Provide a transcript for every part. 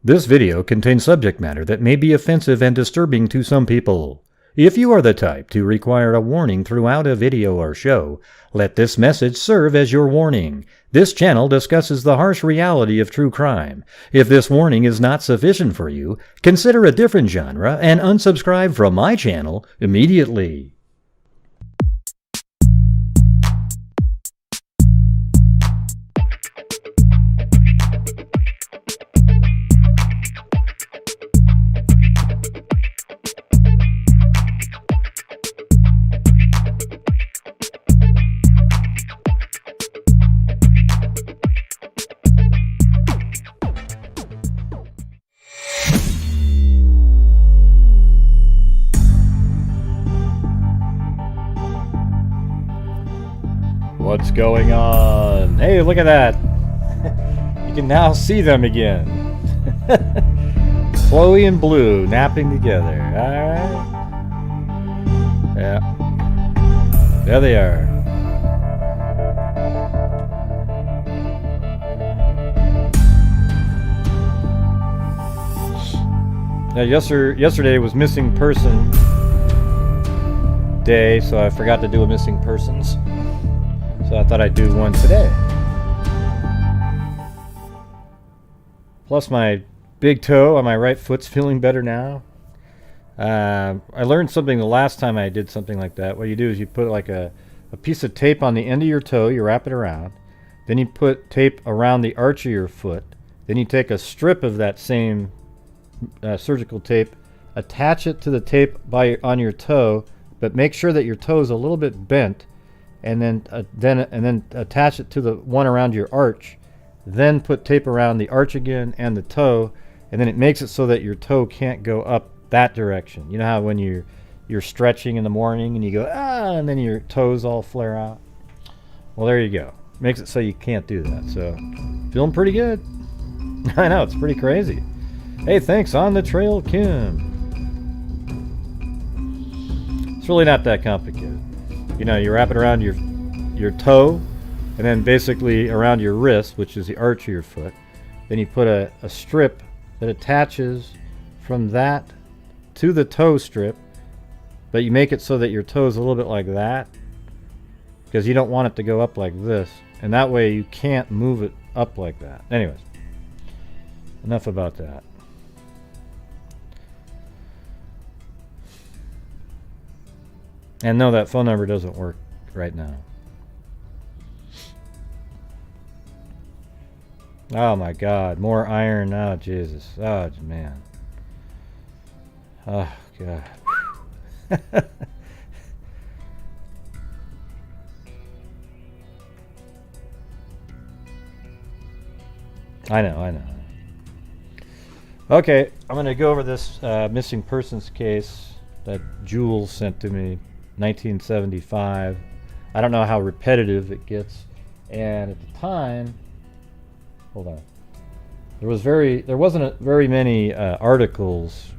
This video contains subject matter that may be offensive and disturbing to some people. If you are the type to require a warning throughout a video or show, let this message serve as your warning. This channel discusses the harsh reality of true crime. If this warning is not sufficient for you, consider a different genre and unsubscribe from my channel immediately. What's going on? Hey, look at that. You can now see them again. Chloe and Blue napping together. Alright. Yeah. There they are. Now, yesterday was missing person day, so I forgot to do a missing persons. So I thought I'd do one today. Plus my big toe on my right foot's feeling better now. I learned something the last time I did something like that. What you do is you put like a piece of tape on the end of your toe, you wrap it around. Then you put tape around the arch of your foot. Then you take a strip of that same surgical tape, attach it to the tape on your toe, but make sure that your toe is a little bit bent. And then attach it to the one around your arch, then put tape around the arch again and the toe, and then it makes it so that your toe can't go up that direction. You know how when you're stretching in the morning and you go and then your toes all flare out? Well, there you go. Makes it so you can't do that. So feeling pretty good. I know, it's pretty crazy. Hey, thanks. On the trail, Kim. It's really not that complicated. You know, you wrap it around your toe, and then basically around your wrist, which is the arch of your foot. Then you put a strip that attaches from that to the toe strip, but you make it so that your toe is a little bit like that, because you don't want it to go up like this, and that way you can't move it up like that. Anyways, enough about that. And no, that phone number doesn't work right now. Oh my God, more iron. Oh Jesus. Oh man. Oh God. I know. Okay, I'm gonna go over this missing persons case that Jules sent to me. 1975. I don't know how repetitive it gets, and at the time, hold on, there wasn't very many articles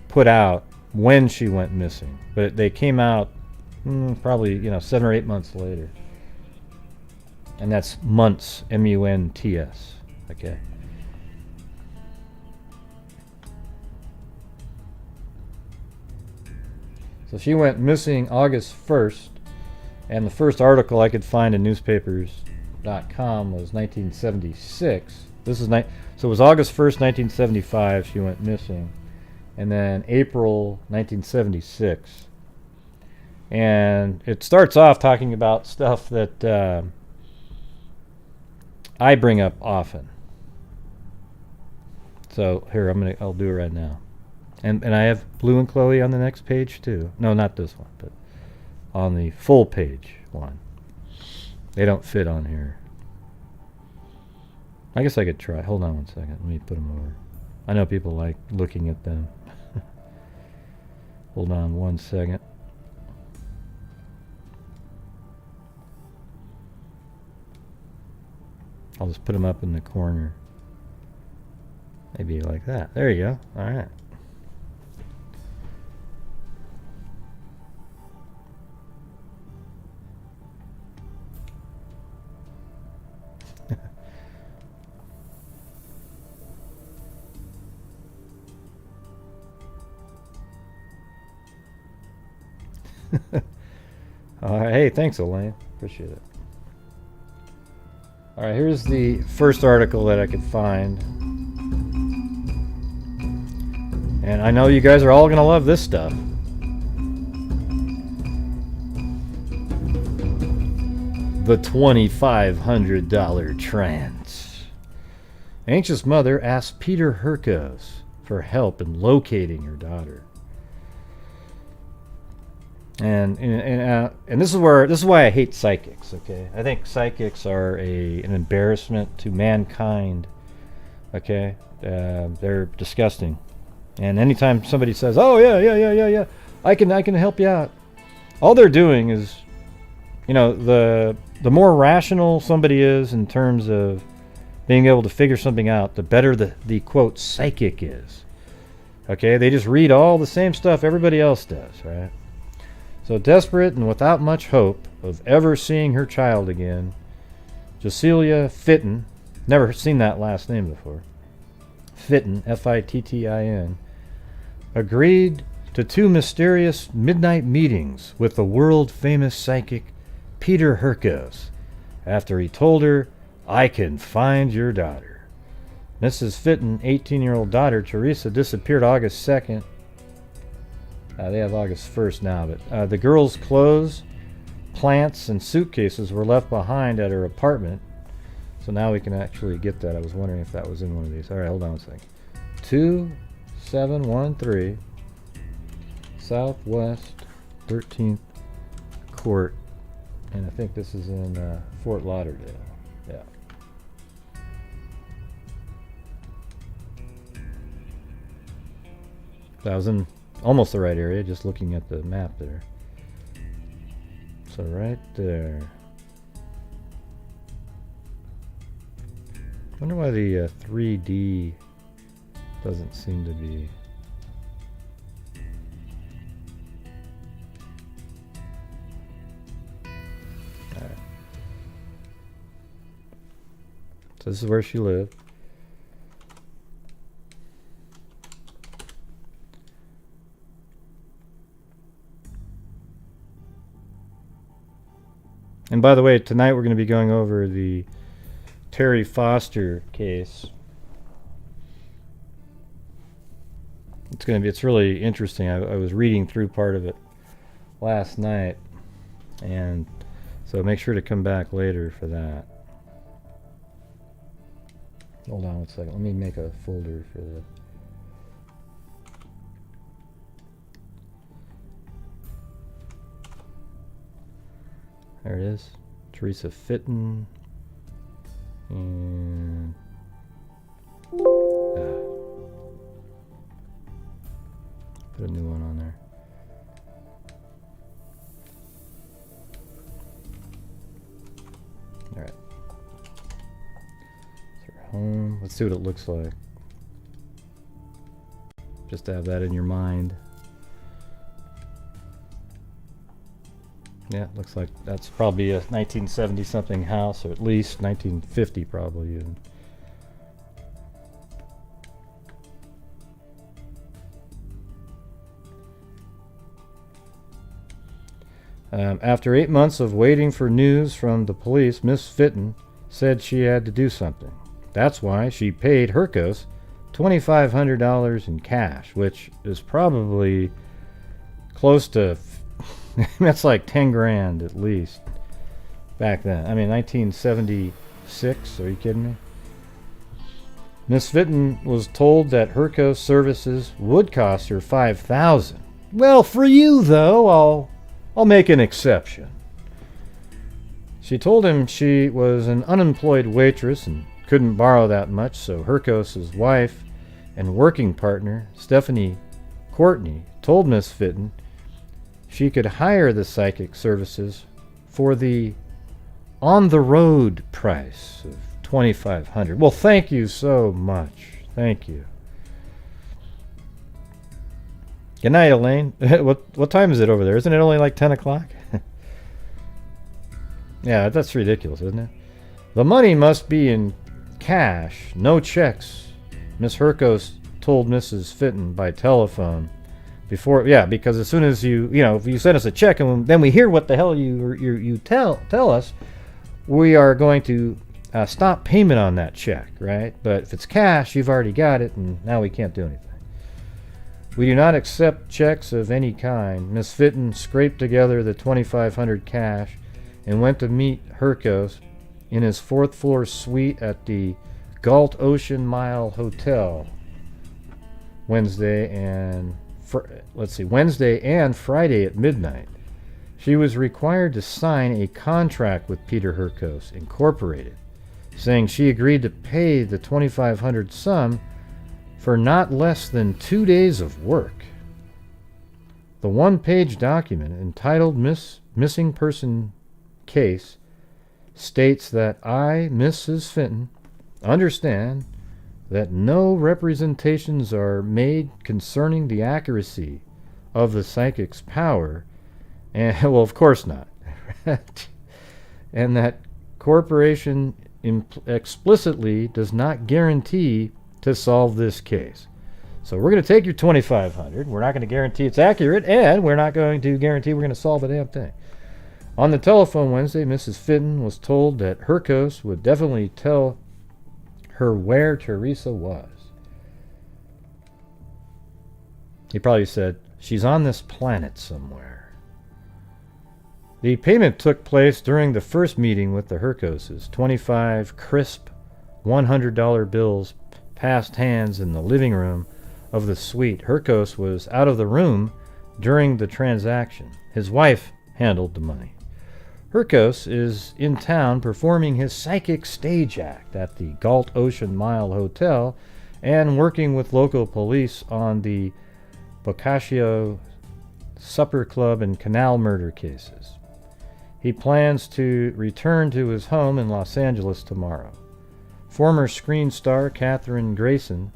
put out when she went missing, but they came out probably 7 or 8 months later, and that's months, M-U-N-T-S. Okay. So she went missing August 1st, and the first article I could find in newspapers.com was 1976. So it was August 1st, 1975 she went missing, and then April 1976. And it starts off talking about stuff that I bring up often. So here, I'll do it right now. And I have Blue and Chloe on the next page too. No, not this one, but on the full page one. They don't fit on here. I guess I could try. Hold on one second. Let me put them over. I know people like looking at them. Hold on one second. I'll just put them up in the corner. Maybe like that. There you go. All right. Hey, thanks, Elaine. Appreciate it. All right, here's the first article that I could find. And I know you guys are all going to love this stuff. The $2,500 trance. Anxious mother asks Peter Hurkos for help in locating her daughter. And this is why I hate psychics. Okay, I think psychics are an embarrassment to mankind. Okay, they're disgusting. And anytime somebody says, "Oh yeah, I can help you out," all they're doing is, you know, the more rational somebody is in terms of being able to figure something out, the better the quote psychic is. Okay, they just read all the same stuff everybody else does, right? So desperate and without much hope of ever seeing her child again, Jocelia Fittin, never seen that last name before, Fittin, F-I-T-T-I-N, agreed to 2 mysterious midnight meetings with the world-famous psychic Peter Hurkos after he told her, "I can find your daughter." Mrs. Fittin, 18-year-old daughter Teresa, disappeared August 2nd. They have August 1st now, but the girl's clothes, plants, and suitcases were left behind at her apartment. So now we can actually get that. I was wondering if that was in one of these. All right, hold on a second. 2713 Southwest 13th Court, and I think this is in Fort Lauderdale. Yeah. That was in almost the right area, just looking at the map there. So right there. Wonder why the 3D doesn't seem to be. All right. So this is where she lived. And by the way, tonight we're going to be going over the Terry Foster case. It's really interesting. I was reading through part of it last night, and so make sure to come back later for that. Hold on one second. Let me make a folder for the. There it is. Teresa Fittin. And put a new one on there. All right. It's her home. Let's see what it looks like. Just to have that in your mind. Yeah, looks like that's probably a 1970 something house, or at least 1950 probably even. After 8 months of waiting for news from the police, Miss Fittin said she had to do something. That's why she paid Hurkos $2,500 in cash, which is probably close to that's like 10 grand at least back then. I mean, 1976. Are you kidding me? Miss Fittin was told that Hurkos services would cost her $5,000. Well, for you though, I'll make an exception. She told him she was an unemployed waitress and couldn't borrow that much, so Hurkos' wife and working partner, Stephanie Courtney, told Miss Fittin she could hire the psychic services for the on-the-road price of $2,500. Well, thank you so much. Thank you. Good night, Elaine. What time is it over there? Isn't it only like 10 o'clock? Yeah, that's ridiculous, isn't it? The money must be in cash, no checks. Miss Hurkos told Mrs. Fittin by telephone Before, yeah, because as soon as if you send us a check and then we hear what the hell you tell us, we are going to stop payment on that check, right? But if it's cash, you've already got it, and now we can't do anything. We do not accept checks of any kind. Miss Fittin scraped together the $2,500 cash and went to meet Hercos in his 4th floor suite at the Galt Ocean Mile Hotel Wednesday and Friday at midnight. She was required to sign a contract with Peter Hercos Incorporated, saying she agreed to pay the $2,500 sum for not less than 2 days of work. The one-page document entitled Missing Person Case states that I, Mrs. Fittin, understand that no representations are made concerning the accuracy of the psychic's power, and well, of course not, and that corporation explicitly does not guarantee to solve this case. So we're going to take your $2,500. We're not going to guarantee it's accurate, and we're not going to guarantee we're going to solve a damn thing. On the telephone Wednesday, Mrs. Fittin was told that Hercos would definitely tell her where Teresa was. He probably said, she's on this planet somewhere. The payment took place during the first meeting with the Hercoses. 25 crisp $100 bills passed hands in the living room of the suite. Hercos was out of the room during the transaction. His wife handled the money. Hercos is in town performing his psychic stage act at the Galt Ocean Mile Hotel and working with local police on the Boccaccio Supper Club and canal murder cases. He plans to return to his home in Los Angeles tomorrow. Former screen star Katherine Grayson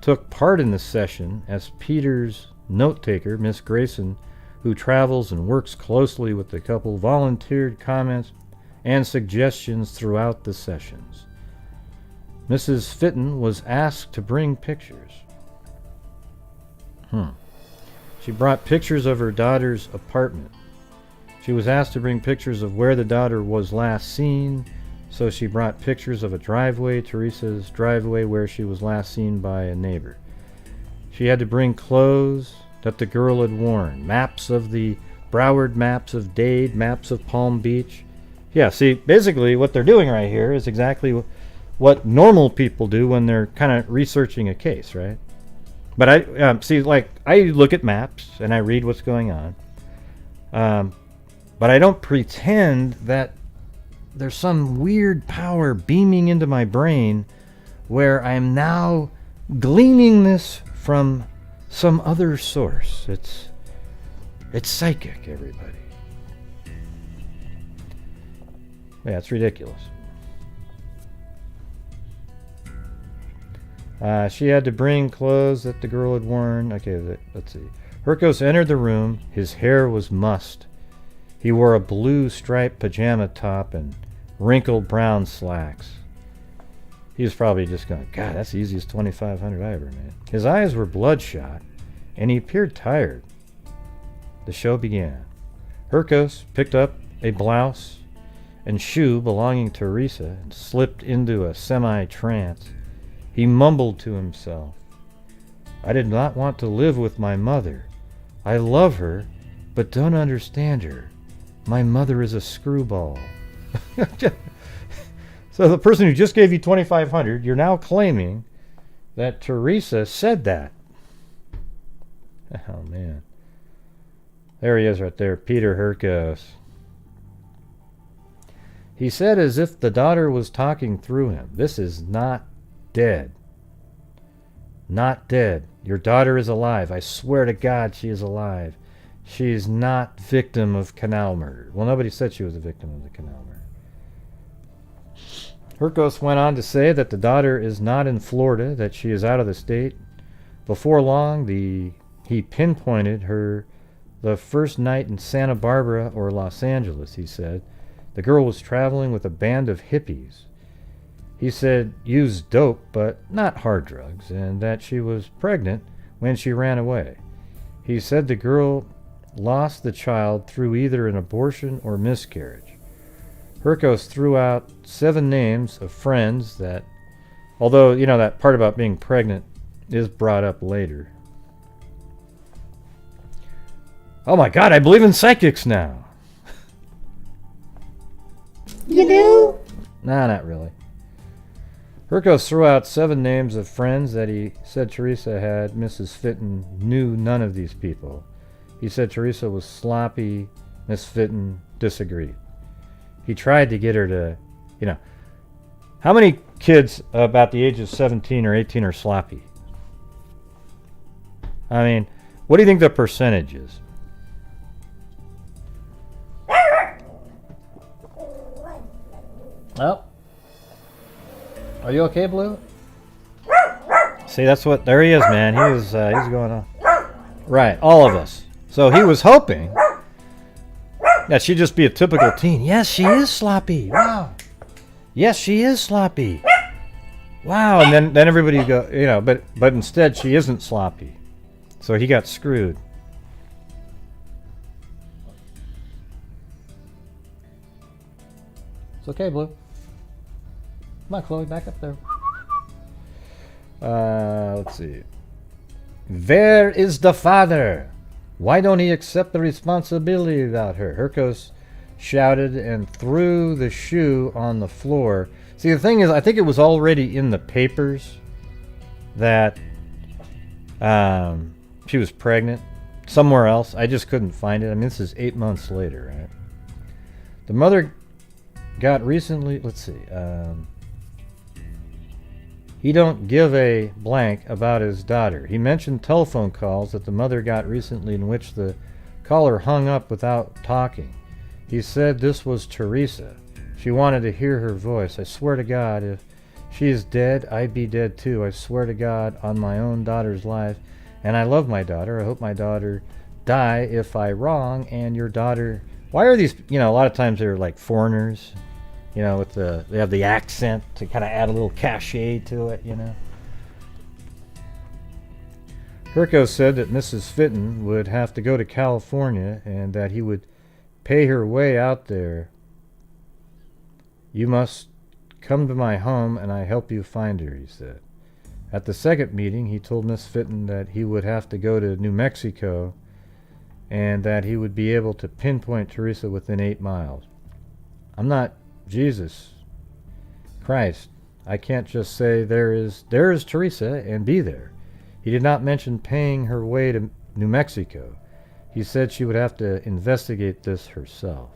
took part in the session as Peter's note-taker. Miss Grayson, who travels and works closely with the couple, volunteered comments and suggestions throughout the sessions. Mrs. Fittin was asked to bring pictures. She brought pictures of her daughter's apartment. She was asked to bring pictures of where the daughter was last seen, so she brought pictures of a driveway, Teresa's driveway, where she was last seen by a neighbor. She had to bring clothes that the girl had worn, maps of the Broward, maps of Dade, maps of Palm Beach. Yeah, see, basically what they're doing right here is exactly what normal people do when they're kind of researching a case, right? But I look at maps and I read what's going on. But I don't pretend that there's some weird power beaming into my brain where I'm now gleaning this from some other source. It's psychic, everybody. Yeah, it's ridiculous. She had to bring clothes that the girl had worn. Okay, let's see. Hercos entered the room. His hair was mussed. He wore a blue striped pajama top and wrinkled brown slacks. He was probably just going, God, that's the easiest $2,500 I ever made. His eyes were bloodshot, and he appeared tired. The show began. Hercos picked up a blouse and shoe belonging to Teresa and slipped into a semi-trance. He mumbled to himself, I did not want to live with my mother. I love her, but don't understand her. My mother is a screwball. So the person who just gave you $2,500, you're now claiming that Teresa said that. Oh, man. There he is right there, Peter Hercos. He said as if the daughter was talking through him. This is not dead. Not dead. Your daughter is alive. I swear to God she is alive. She is not victim of canal murder. Well, nobody said she was a victim of the canal murder. Hercos went on to say that the daughter is not in Florida, that she is out of the state. Before long, he pinpointed the first night in Santa Barbara or Los Angeles, he said. The girl was traveling with a band of hippies. He said used dope, but not hard drugs, and that she was pregnant when she ran away. He said the girl lost the child through either an abortion or miscarriage. Herkos threw out 7 names of friends that, although, you know, that part about being pregnant is brought up later. Oh my God, I believe in psychics now. You do? Nah, not really. Herkos threw out 7 names of friends that he said Teresa had. Mrs. Fittin knew none of these people. He said Teresa was sloppy. Miss Fittin disagreed. He tried to get her to, you know, how many kids about the age of 17 or 18 are sloppy? I mean, what do you think the percentage is? Oh. Are you okay, Blue? See, that's what, there he is, man. He's going on. Right, all of us. So he was hoping that she'd just be a typical teen. Yes, she is sloppy. Wow. Yes, she is sloppy. Wow, and then everybody go, you know, but instead she isn't sloppy. So he got screwed. It's okay, Blue. Come on, Chloe, back up there. Let's see. Where is the father? Why don't he accept the responsibility about her? Herkos shouted and threw the shoe on the floor. See, the thing is, I think it was already in the papers that she was pregnant somewhere else. I just couldn't find it. I mean, this is 8 months later, right? The mother got recently, let's see, he don't give a blank about his daughter. He mentioned telephone calls that the mother got recently in which the caller hung up without talking. He said this was Teresa. She wanted to hear her voice. I swear to God, if she is dead, I'd be dead too. I swear to God on my own daughter's life. And I love my daughter. I hope my daughter die if I wrong. And your daughter... Why are these... You know, a lot of times they're like foreigners. You know, with they have the accent to kind of add a little cachet to it, you know. Herkos said that Mrs. Fittin would have to go to California and that he would pay her way out there. You must come to my home and I help you find her, he said. At the second meeting, he told Miss Fittin that he would have to go to New Mexico and that he would be able to pinpoint Teresa within 8 miles. I'm not Jesus Christ. I can't just say there is Teresa and be there. He did not mention paying her way to New Mexico. He said she would have to investigate this herself.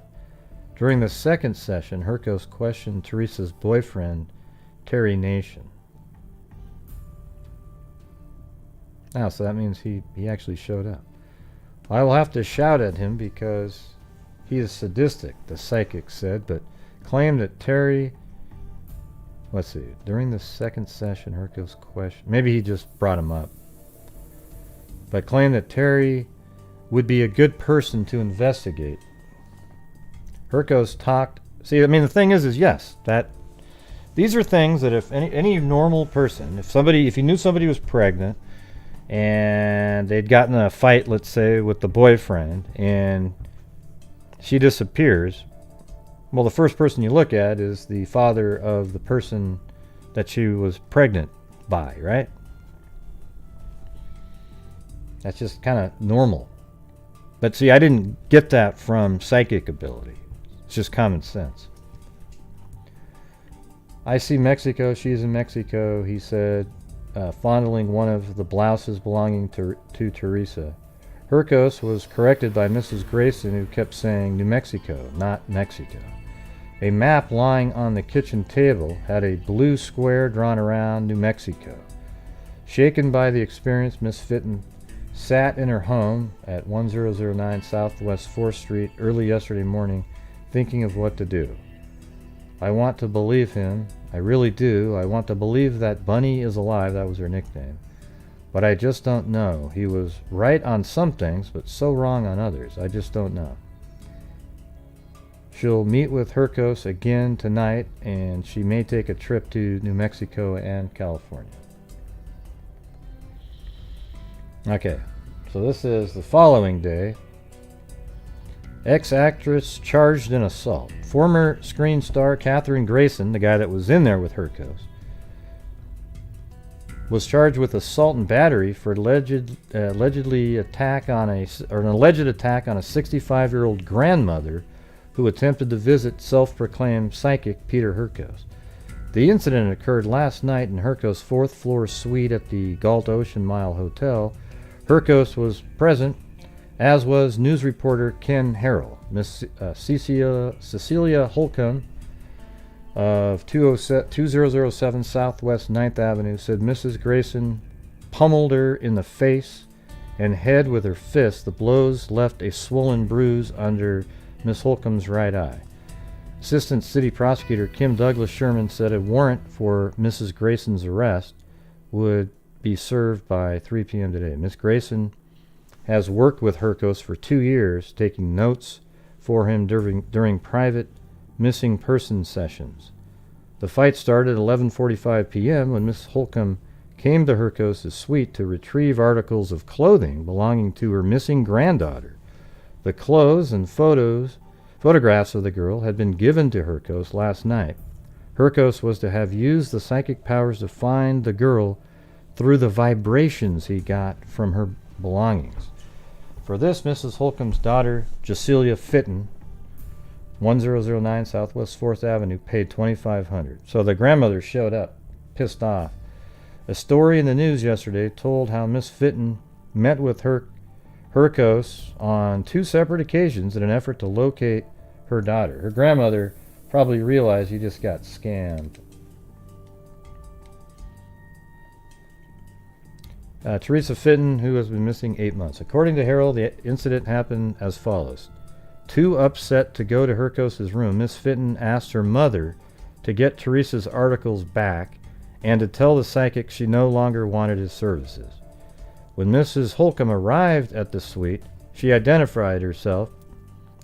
During the second session, Herkos questioned Teresa's boyfriend, Terry Nation. Now, so that means he actually showed up. I will have to shout at him because he is sadistic, the psychic said, but claimed that Terry... Let's see. During the second session, Herkos questioned... Maybe he just brought him up. But claimed that Terry would be a good person to investigate. Herkos talked... See, I mean, the thing is yes, that... These are things that if any normal person, if you knew somebody was pregnant, and they'd gotten in a fight, let's say, with the boyfriend, and she disappears... Well, the first person you look at is the father of the person that she was pregnant by, right? That's just kind of normal. But see, I didn't get that from psychic ability. It's just common sense. I see Mexico, she's in Mexico, he said, fondling one of the blouses belonging to Teresa. Herkos was corrected by Mrs. Grayson, who kept saying New Mexico, not Mexico. A map lying on the kitchen table had a blue square drawn around New Mexico. Shaken by the experience, Miss Fittin sat in her home at 1009 Southwest 4th Street early yesterday morning, thinking of what to do. I want to believe him. I really do. I want to believe that Bunny is alive. That was her nickname. But I just don't know. He was right on some things, but so wrong on others. I just don't know. She'll meet with Herkos again tonight, and she may take a trip to New Mexico and California. Okay, So this is the following day. Ex-actress charged in assault. Former screen star Katherine Grayson, the guy that was in there with Hercos, was charged with assault and battery for an alleged attack on a 65-year-old grandmother who attempted to visit self-proclaimed psychic Peter Hercos. The incident occurred last night in Hercos' fourth-floor suite at the Galt Ocean Mile Hotel. Hercos was present, as was news reporter Ken Harrell. Miss Cecilia Holcomb of 2007 Southwest 9th Avenue said Mrs. Grayson pummeled her in the face and head with her fist. The blows left a swollen bruise under Miss Holcomb's right eye. Assistant City Prosecutor Kim Douglas Sherman said a warrant for Mrs. Grayson's arrest would be served by 3 p.m. today. Miss Grayson has worked with Hercos for 2 years, taking notes for him during private missing person sessions. The fight started at 11:45 p.m. when Miss Holcomb came to Hercos' suite to retrieve articles of clothing belonging to her missing granddaughter. The clothes and photographs of the girl had been given to Hercos last night. Hercos was to have used the psychic powers to find the girl through the vibrations he got from her belongings. For this, Mrs. Holcomb's daughter, Jocelia Fittin, 1009 Southwest 4th Avenue, paid $2,500. So the grandmother showed up, pissed off. A story in the news yesterday told how Miss Fittin met with Hercos on 2 separate occasions in an effort to locate her daughter. Her grandmother probably realized he just got scammed. Teresa Fittin, who has been missing 8 months. According to Harold, the incident happened as follows. Too upset to go to Hercos' room, Miss Fittin asked her mother to get Teresa's articles back and to tell the psychic she no longer wanted his services. When Mrs. Holcomb arrived at the suite, she identified herself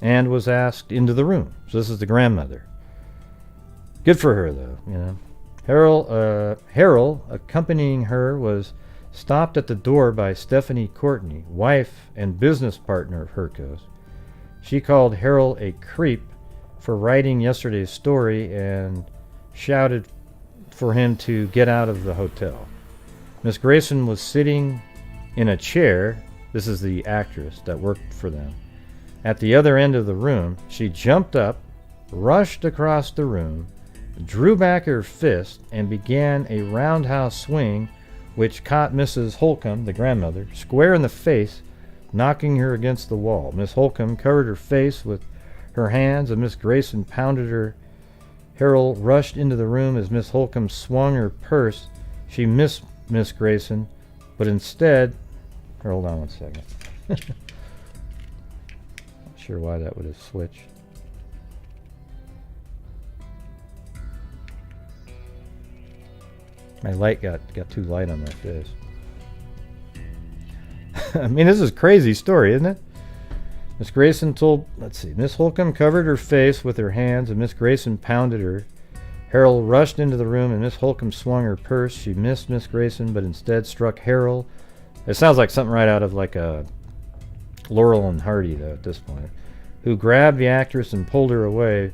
and was asked into the room. So this is the grandmother. Good for her, though, you know. Harold, accompanying her, was stopped at the door by Stephanie Courtney, wife and business partner of Hercos. She called Harold a creep for writing yesterday's story and shouted for him to get out of the hotel. Miss Grayson was sitting in a chair. This is the actress that worked for them. At the other end of the room, she jumped up, rushed across the room, drew back her fist, and began a roundhouse swing which caught Mrs. Holcomb, the grandmother, square in the face, knocking her against the wall. Miss Holcomb covered her face with her hands, and Miss Grayson pounded her. Harold rushed into the room as Miss Holcomb swung her purse. She missed Miss Grayson, but instead... Hold on one second. Not sure why that would have switched. My light got too light on my face. I mean, this is a crazy story, isn't it? Miss Grayson told... Let's see. Miss Holcomb covered her face with her hands, and Miss Grayson pounded her. Harold rushed into the room, and Miss Holcomb swung her purse. She missed Miss Grayson, but instead struck Harold. It sounds like something right out of like a Laurel and Hardy, though, at this point, who grabbed the actress and pulled her away.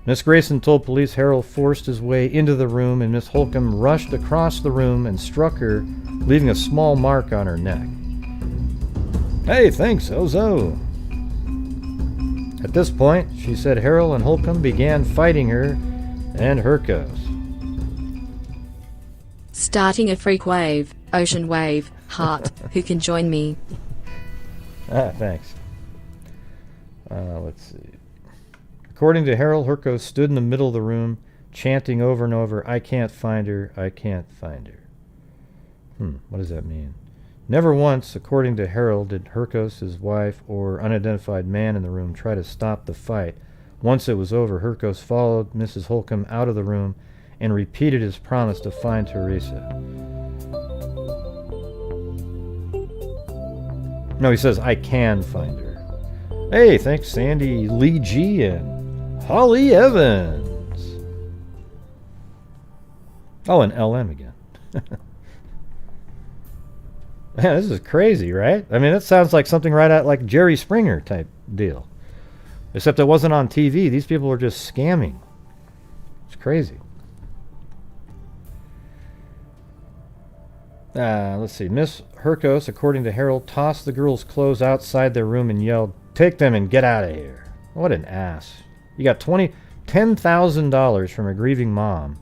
Miss Grayson told police Harold forced his way into the room, and Miss Holcomb rushed across the room and struck her, leaving a small mark on her neck. Hey, thanks, Ozo. At this point, she said Harold and Holcomb began fighting her and Hercos. Starting a freak wave, ocean wave, heart, who can join me? Thanks. Let's see. According to Harold, Hercos stood in the middle of the room, chanting over and over, I can't find her, I can't find her. What does that mean? Never once, according to Harold, did Hercos, his wife, or unidentified man in the room try to stop the fight. Once it was over, Hercos followed Mrs. Holcomb out of the room and repeated his promise to find Teresa. No, he says, I can find her. Hey, thanks, Sandy Lee G and Holly Evans. Oh, and LM again. Man, this is crazy, right? I mean, it sounds like something right out like Jerry Springer type deal. Except it wasn't on TV. These people are just scamming. It's crazy. Let's see. Miss Herkos, according to Harold, tossed the girls' clothes outside their room and yelled, "Take them and get out of here." What an ass. You got $10,000 from a grieving mom,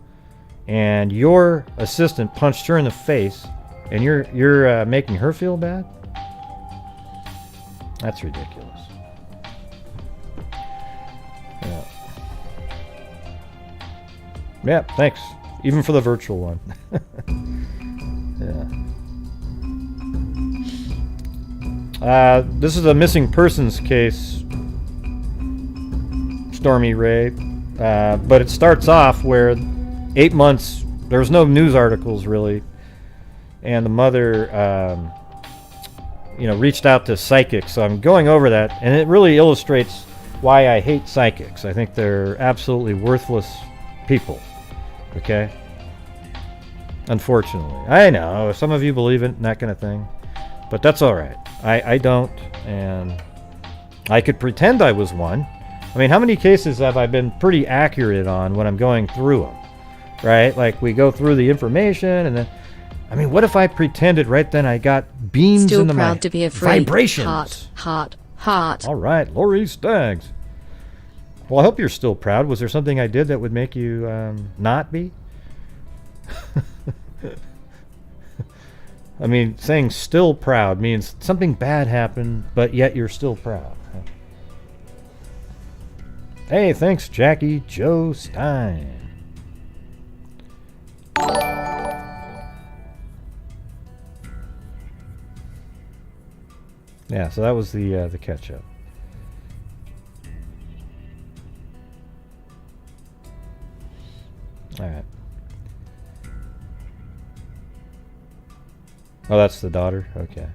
and your assistant punched her in the face, and you're making her feel bad? That's ridiculous. Yeah. Yeah, thanks. Even for the virtual one. Yeah. This is a missing persons case, Stormy Ray. But it starts off where 8 months, there was no news articles really, and the mother, reached out to psychics. So I'm going over that, and it really illustrates why I hate psychics. I think they're absolutely worthless people. Okay? Unfortunately. I know, some of you believe it and that kind of thing. But that's alright. I don't, and I could pretend I was one. I mean, how many cases have I been pretty accurate on when I'm going through them? Right? Like, we go through the information, and then... I mean, what if I pretended right then I got beams Still into proud my to be a freak. vibrations? Heart. Alright, Lori Staggs. Well, I hope you're still proud. Was there something I did that would make you not be? I mean, saying still proud means something bad happened, but yet you're still proud. Hey, thanks, Jackie Joe Stein. Yeah, so that was the catch-up. All right. Oh, that's the daughter? Okay.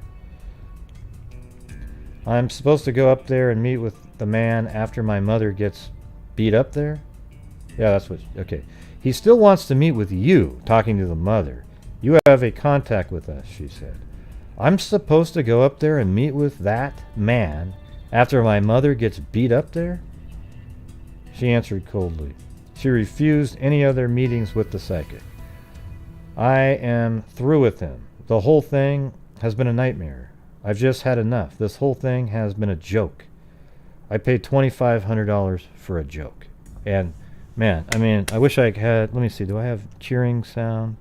I'm supposed to go up there and meet with the man after my mother gets beat up there? Yeah, that's what... Okay. He still wants to meet with you, talking to the mother. You have a contact with us, she said. I'm supposed to go up there and meet with that man after my mother gets beat up there? She answered coldly. She refused any other meetings with the psychic. I am through with him. The whole thing has been a nightmare. I've just had enough. This whole thing has been a joke. I paid $2,500 for a joke. And, man, I mean, I wish I had... Let me see. Do I have cheering sound?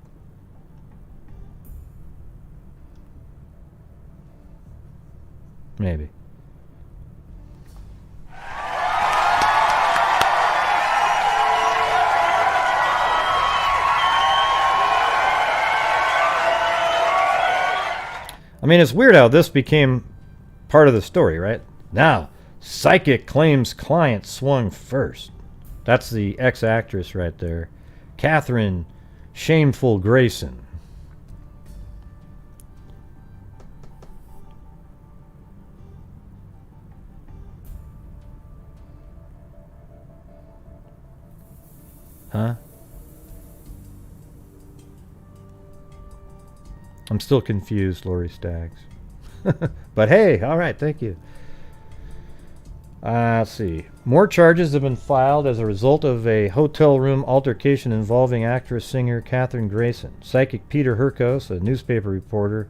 Maybe. I mean, it's weird how this became part of the story, right? Now, psychic claims client swung first. That's the ex-actress right there. Catherine Shameful Grayson. Huh? I'm still confused, Lori Staggs. But hey, all right, thank you. Let's see. More charges have been filed as a result of a hotel room altercation involving actress-singer Catherine Grayson, psychic Peter Herkos, a newspaper reporter,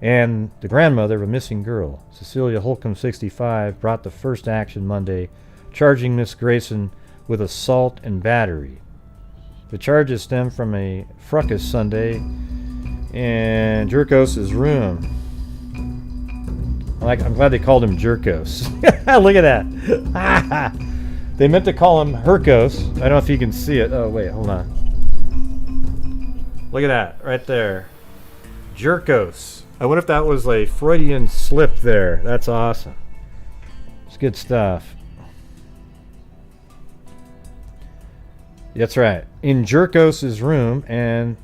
and the grandmother of a missing girl. Cecilia Holcomb, 65, brought the first action Monday, charging Miss Grayson with assault and battery. The charges stem from a fracas Sunday in Jerkos' room. I'm glad they called him Jerkos. Look at that. They meant to call him Herkos. I don't know if you can see it. Oh, wait, hold on. Look at that, right there. Jerkos. I wonder if that was a Freudian slip there. That's awesome. It's good stuff. That's right. In Jerkos' room, and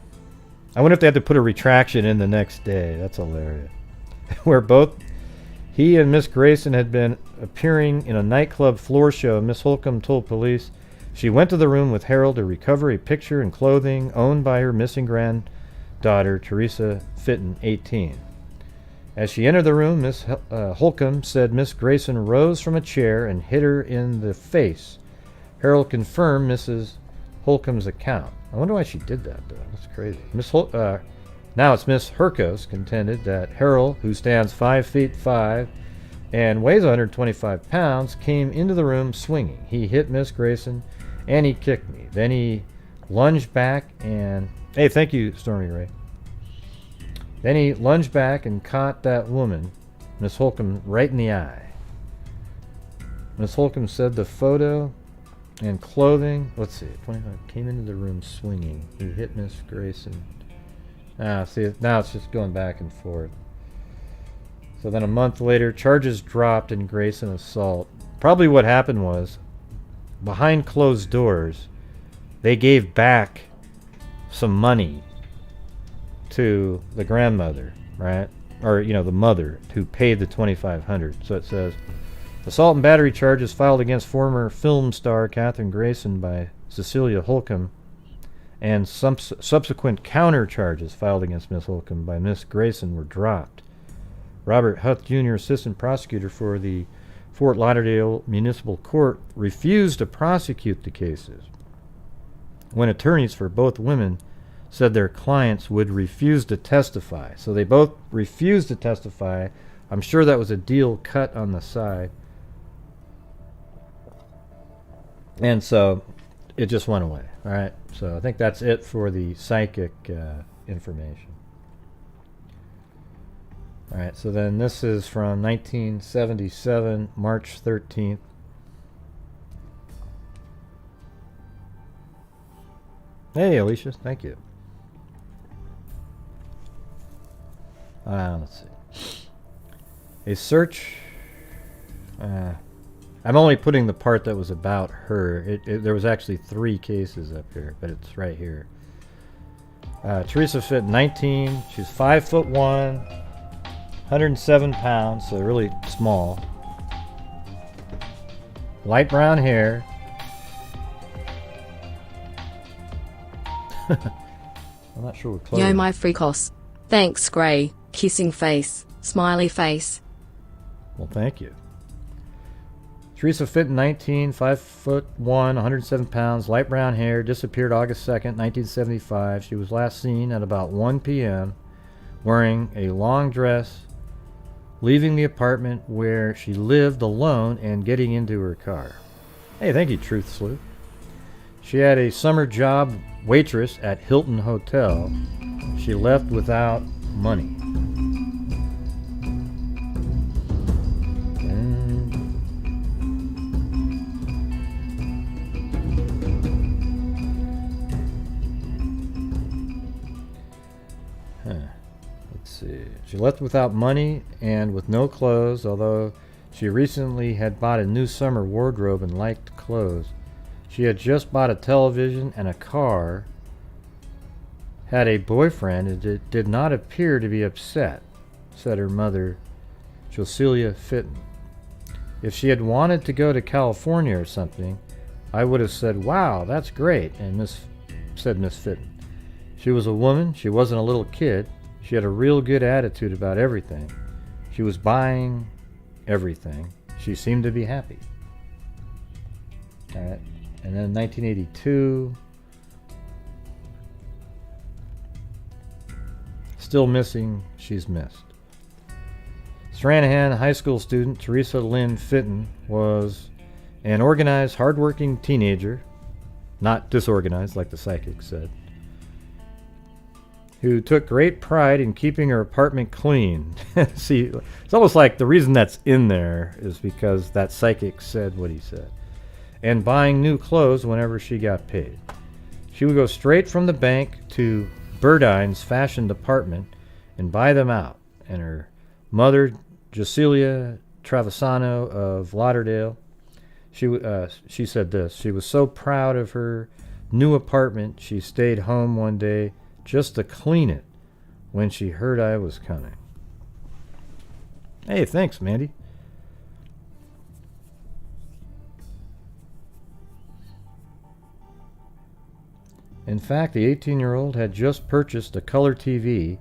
I wonder if they had to put a retraction in the next day. That's hilarious. Where both he and Miss Grayson had been appearing in a nightclub floor show, Miss Holcomb told police she went to the room with Harold to recover a picture and clothing owned by her missing granddaughter, Teresa Fittin, 18. As she entered the room, Miss Holcomb said Miss Grayson rose from a chair and hit her in the face. Harold confirmed Mrs. Holcomb's account. I wonder why she did that, though. That's crazy. Now it's Miss Herkos contended that Harold, who stands 5 feet 5 and weighs 125 pounds, came into the room swinging. He hit Miss Grayson, and he kicked me. Then he lunged back and... Hey, thank you, Stormy Ray. Then he lunged back and caught that woman, Miss Holcomb, right in the eye. Miss Holcomb said the photo and clothing... Let's see, 25 came into the room swinging. He hit Miss Grayson. See, now it's just going back and forth. So then a month later, charges dropped in Grayson assault. Probably what happened was, behind closed doors, they gave back some money to the grandmother, right? Or, you know, the mother who paid the $2,500. So it says, assault and battery charges filed against former film star Katherine Grayson by Jocelia Holcomb, and subsequent counter charges filed against Miss Holcomb by Miss Grayson were dropped. Robert Huth Jr., assistant prosecutor for the Fort Lauderdale Municipal Court, refused to prosecute the cases when attorneys for both women said their clients would refuse to testify. So they both refused to testify. I'm sure that was a deal cut on the side. And so it just went away. All right. So I think that's it for the psychic information. All right. So then this is from 1977, March 13th. Hey, Alicia. Thank you. Let's see. A search. I'm only putting the part that was about her. There was actually 3 cases up here, but it's right here. Teresa Fittin, 19. She's 5'1", 107 pounds, so really small. Light brown hair. I'm not sure what clothes. Yo, my freakos. Thanks, Gray. Kissing face. Smiley face. Well, thank you. Teresa Fittin, 19, 5'1", 107 pounds, light brown hair, disappeared August 2nd, 1975. She was last seen at about 1 p.m. wearing a long dress, leaving the apartment where she lived alone and getting into her car. Hey, thank you, Truth Sleuth. She had a summer job waitress at Hilton Hotel. She left without money. She left without money and with no clothes, although she recently had bought a new summer wardrobe and liked clothes. She had just bought a television and a car, had a boyfriend, and did not appear to be upset, said her mother, Jocelia Fittin. If she had wanted to go to California or something, I would have said, wow, that's great, and said Miss Fittin. She was a woman, she wasn't a little kid. She had a real good attitude about everything. She was buying everything. She seemed to be happy. All right. And then 1982. Still missing. She's missed. Stranahan high school student Teresa Lynn Fittin was an organized, hardworking teenager, not disorganized like the psychic said, who took great pride in keeping her apartment clean. See, it's almost like the reason that's in there is because that psychic said what he said. And buying new clothes whenever she got paid. She would go straight from the bank to Burdine's fashion department and buy them out. And her mother, Jocelia Travisano of Lauderdale, she said this: she was so proud of her new apartment, she stayed home one day just to clean it when she heard I was coming. Hey, thanks, Mandy. In fact, the 18-year-old had just purchased a color TV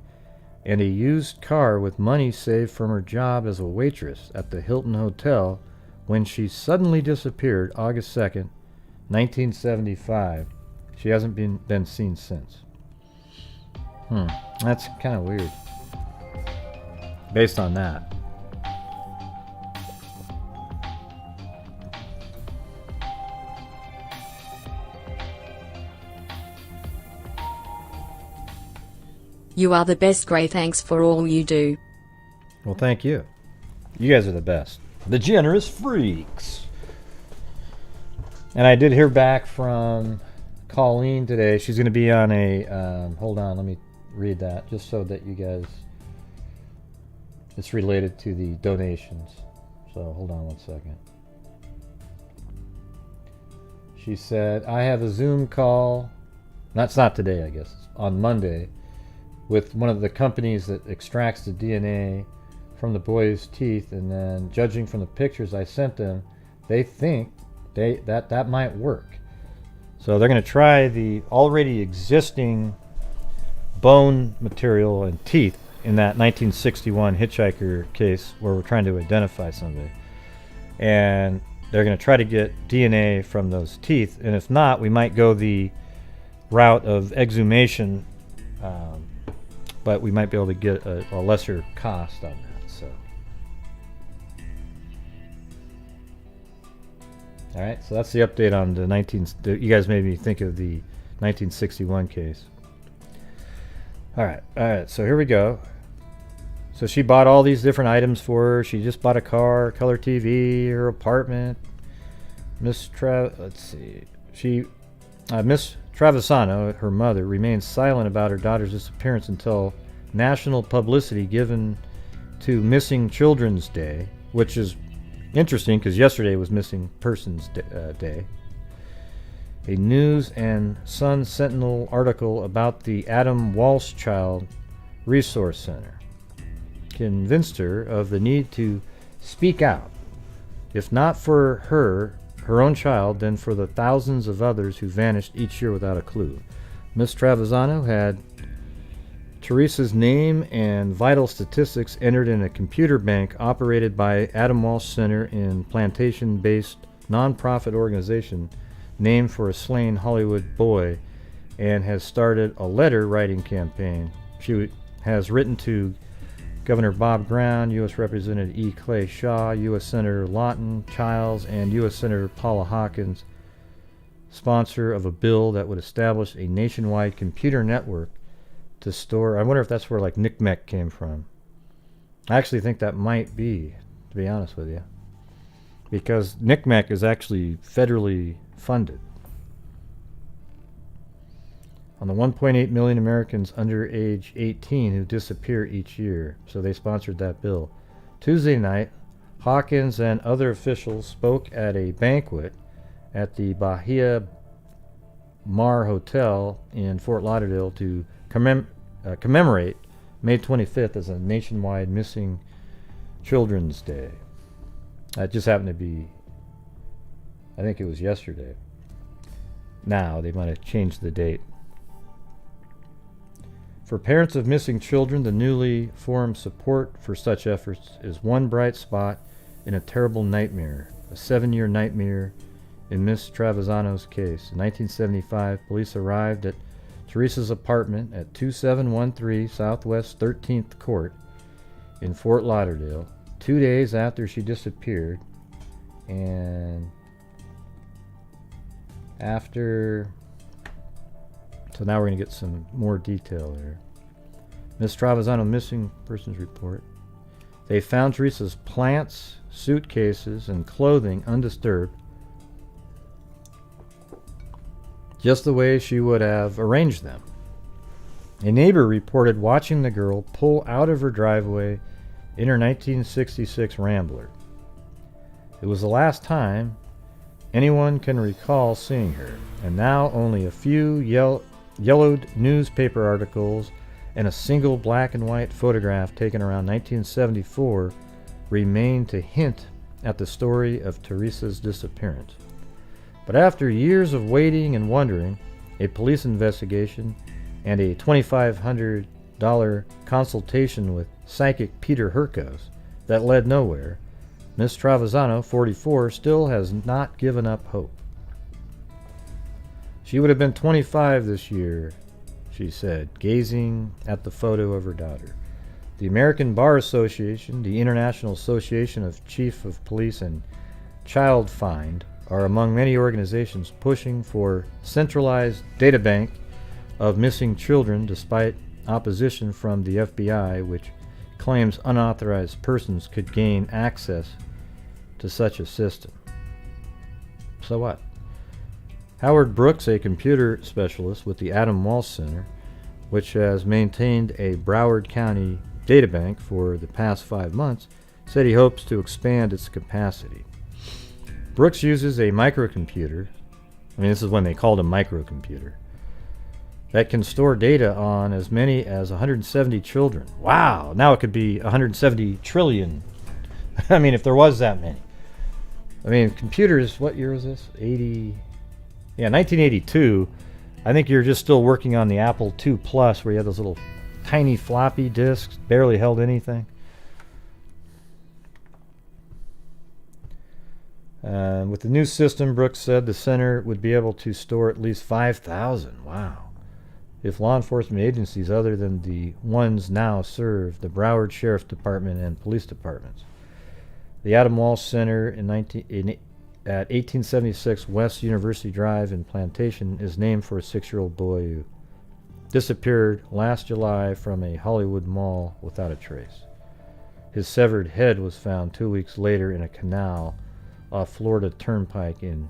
and a used car with money saved from her job as a waitress at the Hilton Hotel when she suddenly disappeared August 2nd, 1975. She hasn't been seen since. That's kind of weird. Based on that. You are the best, Gray. Thanks for all you do. Well, thank you. You guys are the best. The generous freaks. And I did hear back from Colleen today. She's going to be on a... hold on, let me read that just so that you guys... It's related to the donations. So hold on one second. She said, I have a Zoom call. That's not today, I guess. It's on Monday. With one of the companies that extracts the DNA from the boy's teeth, and then judging from the pictures I sent them, they think that might work. So they're going to try the already existing bone material and teeth in that 1961 hitchhiker case where we're trying to identify somebody, and they're going to try to get DNA from those teeth, and if not, we might go the route of exhumation, but we might be able to get a lesser cost on that. So, all right, so that's the update on the you guys made me think of the 1961 case. All right, so here we go. So she bought all these different items for her. She just bought a car, color TV, her apartment. Miss Travisano, her mother, remains silent about her daughter's disappearance until national publicity given to Missing Children's Day, which is interesting because yesterday was Missing Persons Day. A News and Sun Sentinel article about the Adam Walsh Child Resource Center convinced her of the need to speak out, if not for her own child, then for the thousands of others who vanished each year without a clue. Miss Travisano had Teresa's name and vital statistics entered in a computer bank operated by Adam Walsh Center in plantation-based nonprofit organization named for a slain Hollywood boy, and has started a letter writing campaign. She has written to Governor Bob Brown, U.S. Representative E. Clay Shaw, U.S. Senator Lawton Childs, and U.S. Senator Paula Hawkins, sponsor of a bill that would establish a nationwide computer network to store... I wonder if that's where, like, NCMEC came from. I actually think that might be, to be honest with you. Because NCMEC is actually federally funded. On the 1.8 million Americans under age 18 who disappear each year. So they sponsored that bill. Tuesday night, Hawkins and other officials spoke at a banquet at the Bahia Mar Hotel in Fort Lauderdale to commemorate May 25th as a nationwide Missing Children's Day. That just happened to be, I think it was yesterday. Now, they might have changed the date. For parents of missing children, the newly formed support for such efforts is one bright spot in a terrible nightmare, a 7-year nightmare in Miss Travisano's case. In 1975, police arrived at Teresa's apartment at 2713 Southwest 13th Court in Fort Lauderdale 2 days after she disappeared, and after... So now we're going to get some more detail there. Miss Travisano missing persons report. They found Teresa's plants, suitcases, and clothing undisturbed, just the way she would have arranged them. A neighbor reported watching the girl pull out of her driveway in her 1966 Rambler. It was the last time anyone can recall seeing her, and now only a few yellowed newspaper articles and a single black and white photograph taken around 1974 remain to hint at the story of Teresa's disappearance. But after years of waiting and wondering, a police investigation, and a $2,500 consultation with psychic Peter Herkos that led nowhere, Miss Travisano, 44, still has not given up hope. She would have been 25 this year, she said, gazing at the photo of her daughter. The American Bar Association, the International Association of Chief of Police, and Child Find are among many organizations pushing for centralized data bank of missing children despite opposition from the FBI, which claims unauthorized persons could gain access to such a system. So what? Howard Brooks, a computer specialist with the Adam Walsh Center, which has maintained a Broward County databank for the past 5 months, said he hopes to expand its capacity. Brooks uses a microcomputer, this is when they called a microcomputer, that can store data on as many as 170 children. Wow, now it could be 170 trillion. If there was that many. Computers, what year was this? 1982. I think you're just still working on the Apple II Plus, where you had those little tiny floppy disks, barely held anything. With the new system, Brooks said the center would be able to store at least 5,000. Wow. If law enforcement agencies other than the ones now serve the Broward Sheriff's Department and police departments. The Adam Walsh Center at 1876 West University Drive in Plantation is named for a 6-year-old boy who disappeared last July from a Hollywood mall without a trace. His severed head was found 2 weeks later in a canal off Florida Turnpike in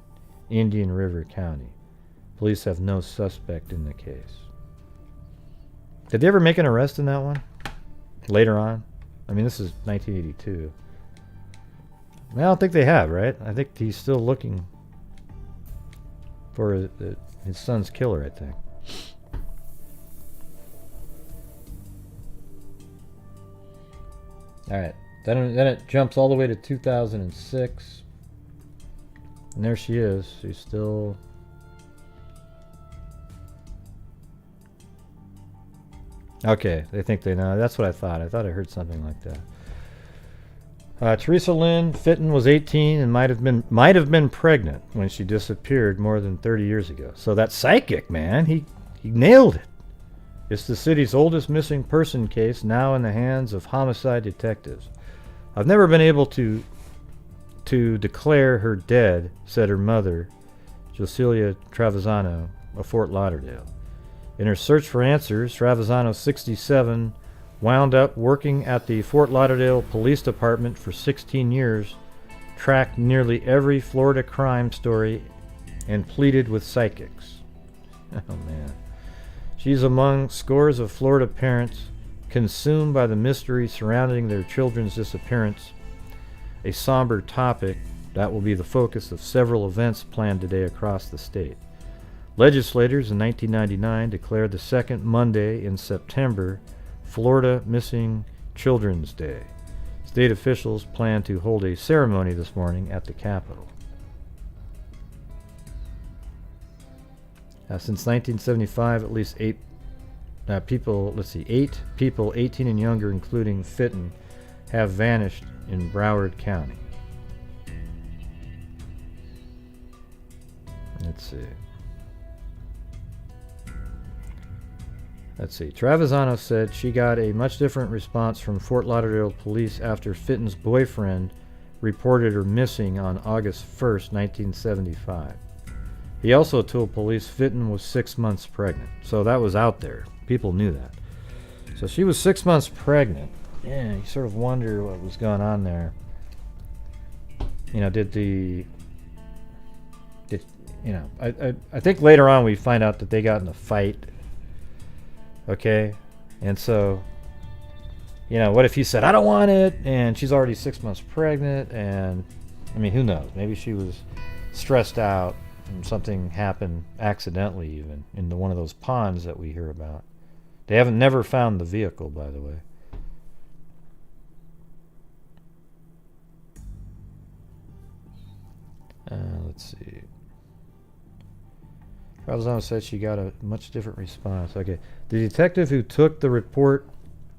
Indian River County. Police have no suspect in the case. Did they ever make an arrest in that one? Later on? This is 1982. I don't think they have, right? I think he's still looking for his son's killer, I think. Alright, then it jumps all the way to 2006. And there she is. She's still... Okay, they think they know. That's what I thought. I thought I heard something like that. Teresa Lynn Fittin was 18 and might have been pregnant when she disappeared more than 30 years ago. So that psychic, man, he nailed it. It's the city's oldest missing person case, now in the hands of homicide detectives. I've never been able to declare her dead, said her mother, Jocelia Travisano of Fort Lauderdale. In her search for answers, Travisano, 67, wound up working at the Fort Lauderdale Police Department for 16 years, tracked nearly every Florida crime story, and pleaded with psychics. Oh, man. She's among scores of Florida parents consumed by the mystery surrounding their children's disappearance, a somber topic that will be the focus of several events planned today across the state. Legislators in 1999 declared the second Monday in September Florida Missing Children's Day. State officials plan to hold a ceremony this morning at the Capitol. Since 1975, at least 8 people 18 and younger, including Fittin, have vanished in Broward County. Let's see. Travisano said she got a much different response from Fort Lauderdale police after Fittin's boyfriend reported her missing on August 1st, 1975. He also told police Fittin was 6 months pregnant. So that was out there. People knew that. So she was 6 months pregnant. Yeah, you sort of wonder what was going on there. I think later on we find out that they got in a fight. Okay? And so, what if he said, I don't want it, and she's already 6 months pregnant, and, who knows? Maybe she was stressed out, and something happened accidentally even, in one of those ponds that we hear about. They haven't never found the vehicle, by the way. Let's see. Travisano said she got a much different response. Okay. The detective who took the report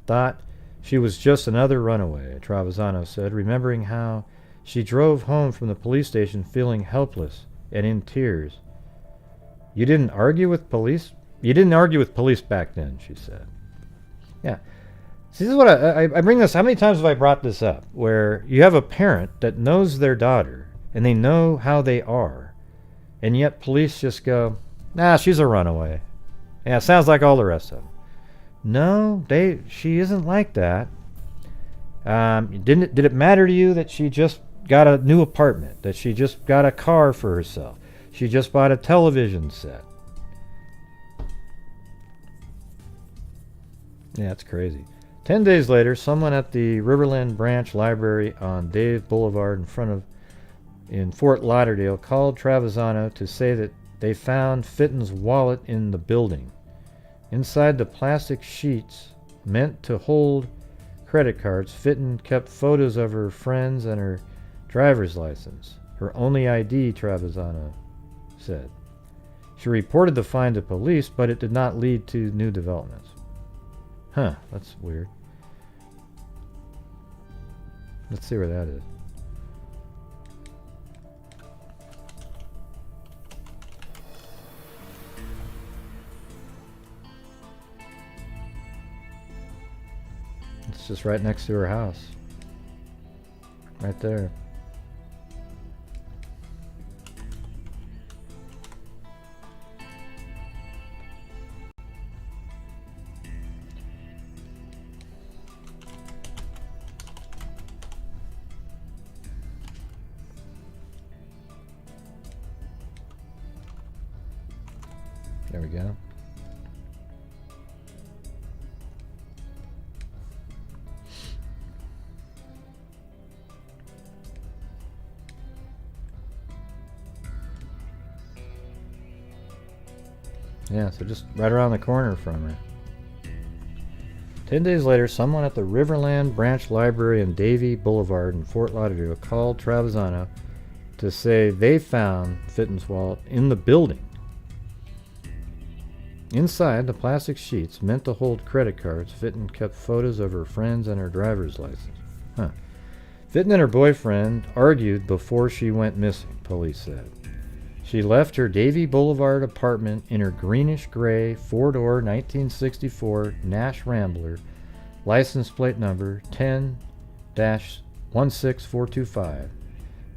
thought she was just another runaway, Travisano said, remembering how she drove home from the police station feeling helpless and in tears. You didn't argue with police? You didn't argue with police back then, she said. Yeah. See, this is what I bring this. How many times have I brought this up? Where you have a parent that knows their daughter and they know how they are, and yet police just go, nah, she's a runaway. Yeah, sounds like all the rest of them. No, she isn't like that. Did it matter to you that she just got a new apartment, that she just got a car for herself, she just bought a television set? Yeah, it's crazy. 10 days later, someone at the Riverland Branch Library on Dave Boulevard in Fort Lauderdale called Travisano to say that they found Fittin's wallet in the building. Inside the plastic sheets meant to hold credit cards, Fittin kept photos of her friends and her driver's license. Her only ID, Travisano said. She reported the find to police, but it did not lead to new developments. Huh, that's weird. Let's see where that is. It's just right next to her house. Right there. There we go. Yeah, so just right around the corner from her. 10 days later, someone at the Riverland Branch Library in Davie Boulevard in Fort Lauderdale called Travisano to say they found Fittin's wallet in the building. Inside the plastic sheets meant to hold credit cards, Fittin kept photos of her friends and her driver's license. Huh. Fittin and her boyfriend argued before she went missing, police said. She left her Davie Boulevard apartment in her greenish-gray four-door 1964 Nash Rambler, license plate number 10-16425.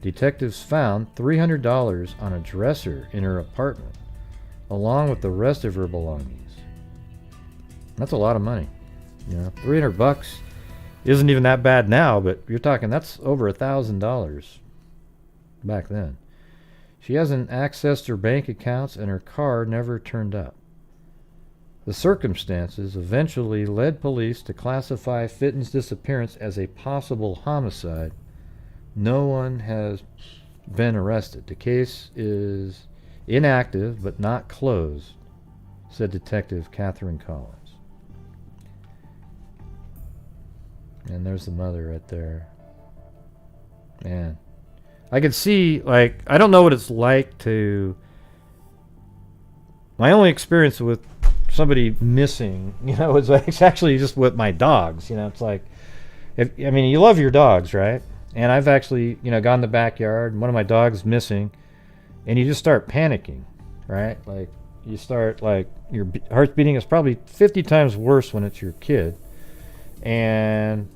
Detectives found $300 on a dresser in her apartment, along with the rest of her belongings. That's a lot of money. You know, $300 isn't even that bad now, but you're talking that's over $1,000 back then. She hasn't accessed her bank accounts and her car never turned up. The circumstances eventually led police to classify Fittin's disappearance as a possible homicide. No one has been arrested. The case is inactive but not closed, said Detective Catherine Collins. And there's the mother right there. Man. I could see, like, I don't know what it's like to... My only experience with somebody missing, you know, it's actually just with my dogs. You know, it's like, I mean, you love your dogs, right? And I've actually, you know, gone in the backyard, and one of my dogs missing, and you just start panicking, right? Like, you start, like, your heart's beating is probably 50 times worse when it's your kid. And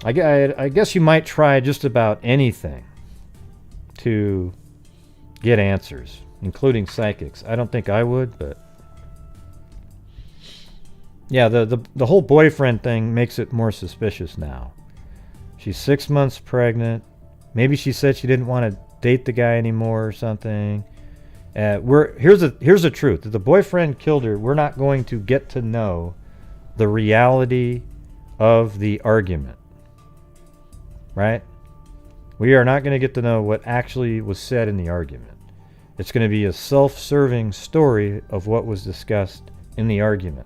I guess you might try just about anything to get answers, including psychics. I don't think I would, but yeah, the whole boyfriend thing makes it more suspicious now. She's 6 months pregnant. Maybe she said she didn't want to date the guy anymore or something. Here's the truth. If the boyfriend killed her, we're not going to get to know the reality of the argument. Right? We are not going to get to know what actually was said in the argument. It's going to be a self-serving story of what was discussed in the argument.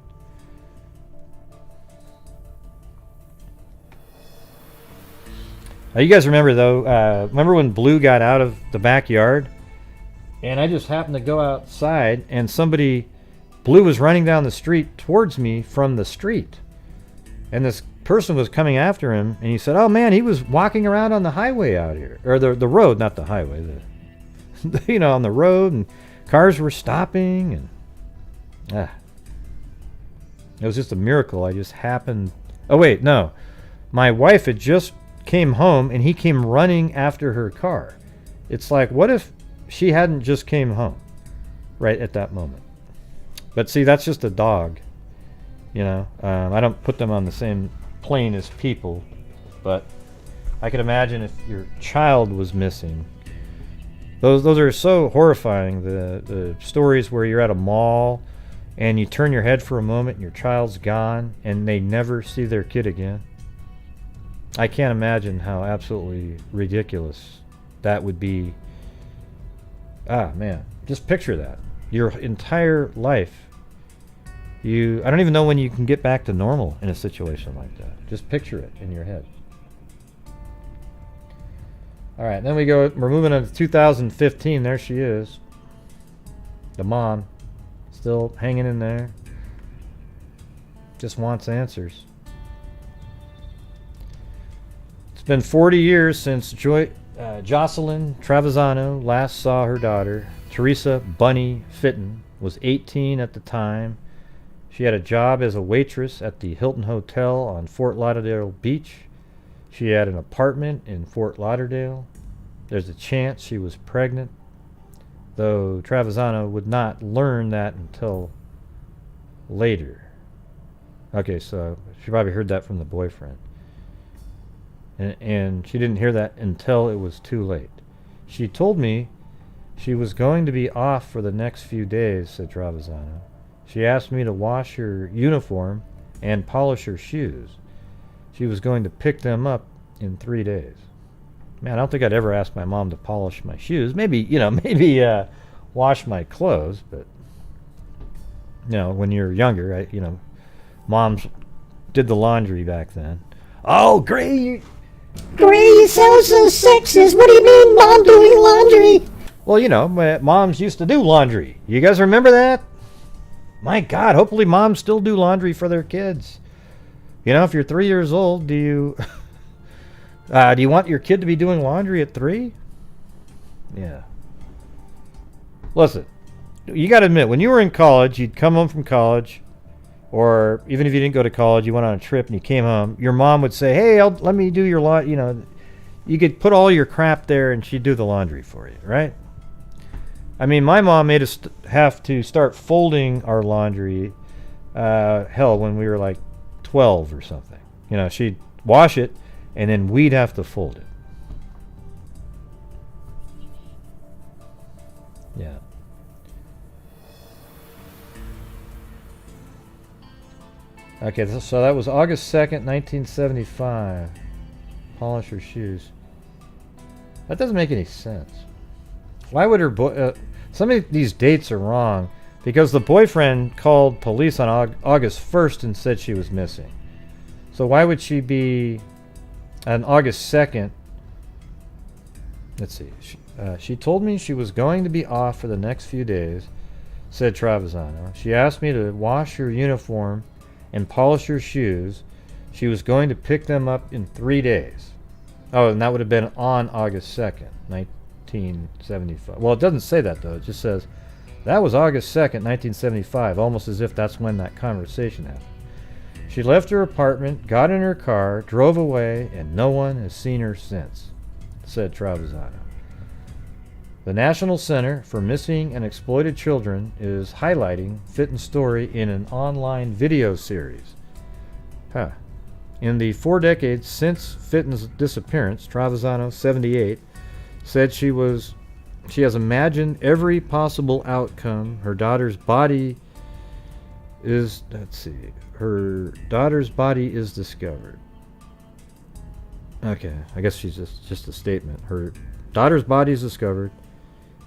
You guys remember, though, remember when Blue got out of the backyard? And I just happened to go outside, and Blue was running down the street towards me from the street. And this person was coming after him, and he said, "Oh man, he was walking around on the highway out here." Or the road, not the highway. On the road, and cars were stopping, and it was just a miracle. I just happened... Oh wait, no. My wife had just came home, and he came running after her car. It's like, what if she hadn't just came home right at that moment? But see, that's just a dog. I don't put them on the same plane as people, but I could imagine if your child was missing. Those are so horrifying. The stories where you're at a mall and you turn your head for a moment and your child's gone and they never see their kid again. I can't imagine how absolutely ridiculous that would be. Man, just picture that. Your entire life. I don't even know when you can get back to normal in a situation like that. Just picture it in your head. All right, then we're moving on to 2015. There she is. The mom, still hanging in there. Just wants answers. It's been 40 years since Jocelia Travisano last saw her daughter. Teresa Bunny Fittin was 18 at the time. She had a job as a waitress at the Hilton Hotel on Fort Lauderdale Beach. She had an apartment in Fort Lauderdale. There's a chance she was pregnant, though Travisano would not learn that until later. Okay, so she probably heard that from the boyfriend. And she didn't hear that until it was too late. She told me she was going to be off for the next few days, said Travisano. She asked me to wash her uniform and polish her shoes. She was going to pick them up in 3 days. Man, I don't think I'd ever ask my mom to polish my shoes. Maybe wash my clothes, but when you're younger, moms did the laundry back then. Oh, Gray, you sound so sexist. What do you mean, Mom doing laundry? Well, moms used to do laundry. You guys remember that? My God, hopefully moms still do laundry for their kids. If you're 3 years old, do you want your kid to be doing laundry at 3? Yeah. Listen, you got to admit, when you were in college, you'd come home from college, or even if you didn't go to college, you went on a trip and you came home, your mom would say, "Hey, let me do your laundry." You could put all your crap there and she'd do the laundry for you, right? I mean, my mom made us have to start folding our laundry, when we were like 12 or something. She'd wash it, and then we'd have to fold it. Yeah. Okay, so that was August 2nd, 1975. Polish her shoes. That doesn't make any sense. Why would her some of these dates are wrong, because the boyfriend called police on August 1st and said she was missing. So why would she be on August 2nd? Let's see. She told me she was going to be off for the next few days, said Travisano. She asked me to wash her uniform and polish her shoes. She was going to pick them up in 3 days. Oh, and that would have been on August 2nd, 1975. Well, it doesn't say that, though. It just says, that was August 2nd, 1975, almost as if that's when that conversation happened. She left her apartment, got in her car, drove away, and no one has seen her since, said Travisano. The National Center for Missing and Exploited Children is highlighting Fittin's story in an online video series. In the 4 decades since Fittin's disappearance, Travisano, 78, said she has imagined every possible outcome. Her daughter's body is discovered. Okay, I guess she's just a statement. Her daughter's body is discovered.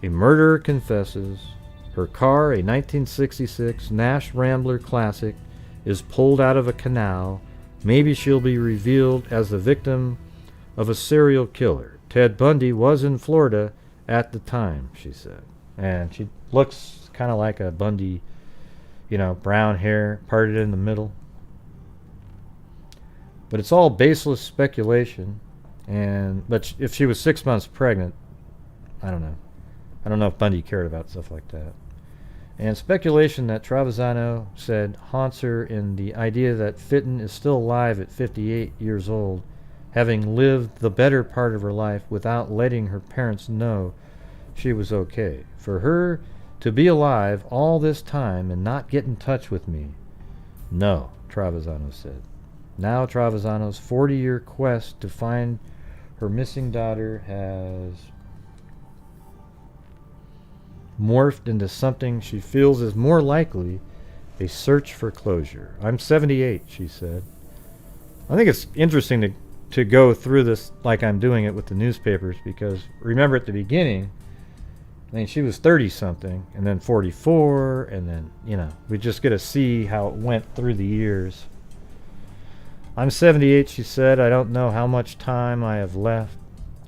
A murderer confesses. Her car, a 1966 Nash Rambler Classic, is pulled out of a canal. Maybe she'll be revealed as the victim of a serial killer. Ted Bundy was in Florida at the time, she said. And she looks kind of like a Bundy, you know, brown hair, parted in the middle. But it's all baseless speculation. But if she was 6 months pregnant, I don't know. I don't know if Bundy cared about stuff like that. And speculation that Travisano said haunts her in the idea that Fittin is still alive at 58 years old, having lived the better part of her life without letting her parents know she was okay. For her to be alive all this time and not get in touch with me. No, Travisano said. Now Travisano's 40-year quest to find her missing daughter has morphed into something she feels is more likely a search for closure. I'm 78, she said. I think it's interesting to go through this like I'm doing it with the newspapers, because remember at the beginning, I mean, she was 30-something, and then 44, and then, you know, we just get to see how it went through the years. I'm 78, she said. I don't know how much time I have left.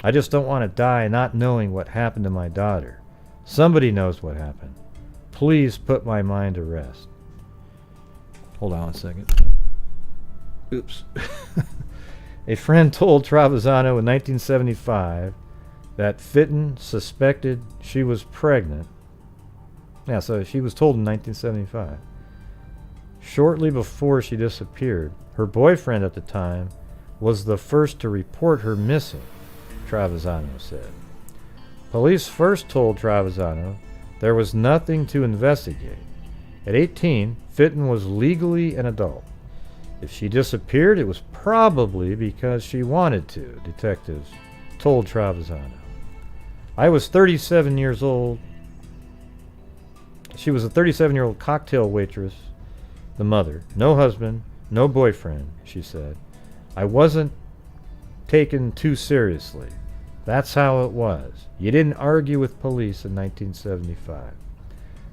I just don't want to die not knowing what happened to my daughter. Somebody knows what happened. Please put my mind to rest. Hold on a second. Oops. A friend told Travisano in 1975 that Fittin suspected she was pregnant. Yeah, so she was told in 1975. Shortly before she disappeared, her boyfriend at the time was the first to report her missing, Travisano said. Police first told Travisano there was nothing to investigate. At 18, Fittin was legally an adult. If she disappeared, it was probably because she wanted to, detectives told Travisano. I was 37 years old. She was a 37-year-old cocktail waitress, the mother. No husband, no boyfriend, she said. I wasn't taken too seriously. That's how it was. You didn't argue with police in 1975.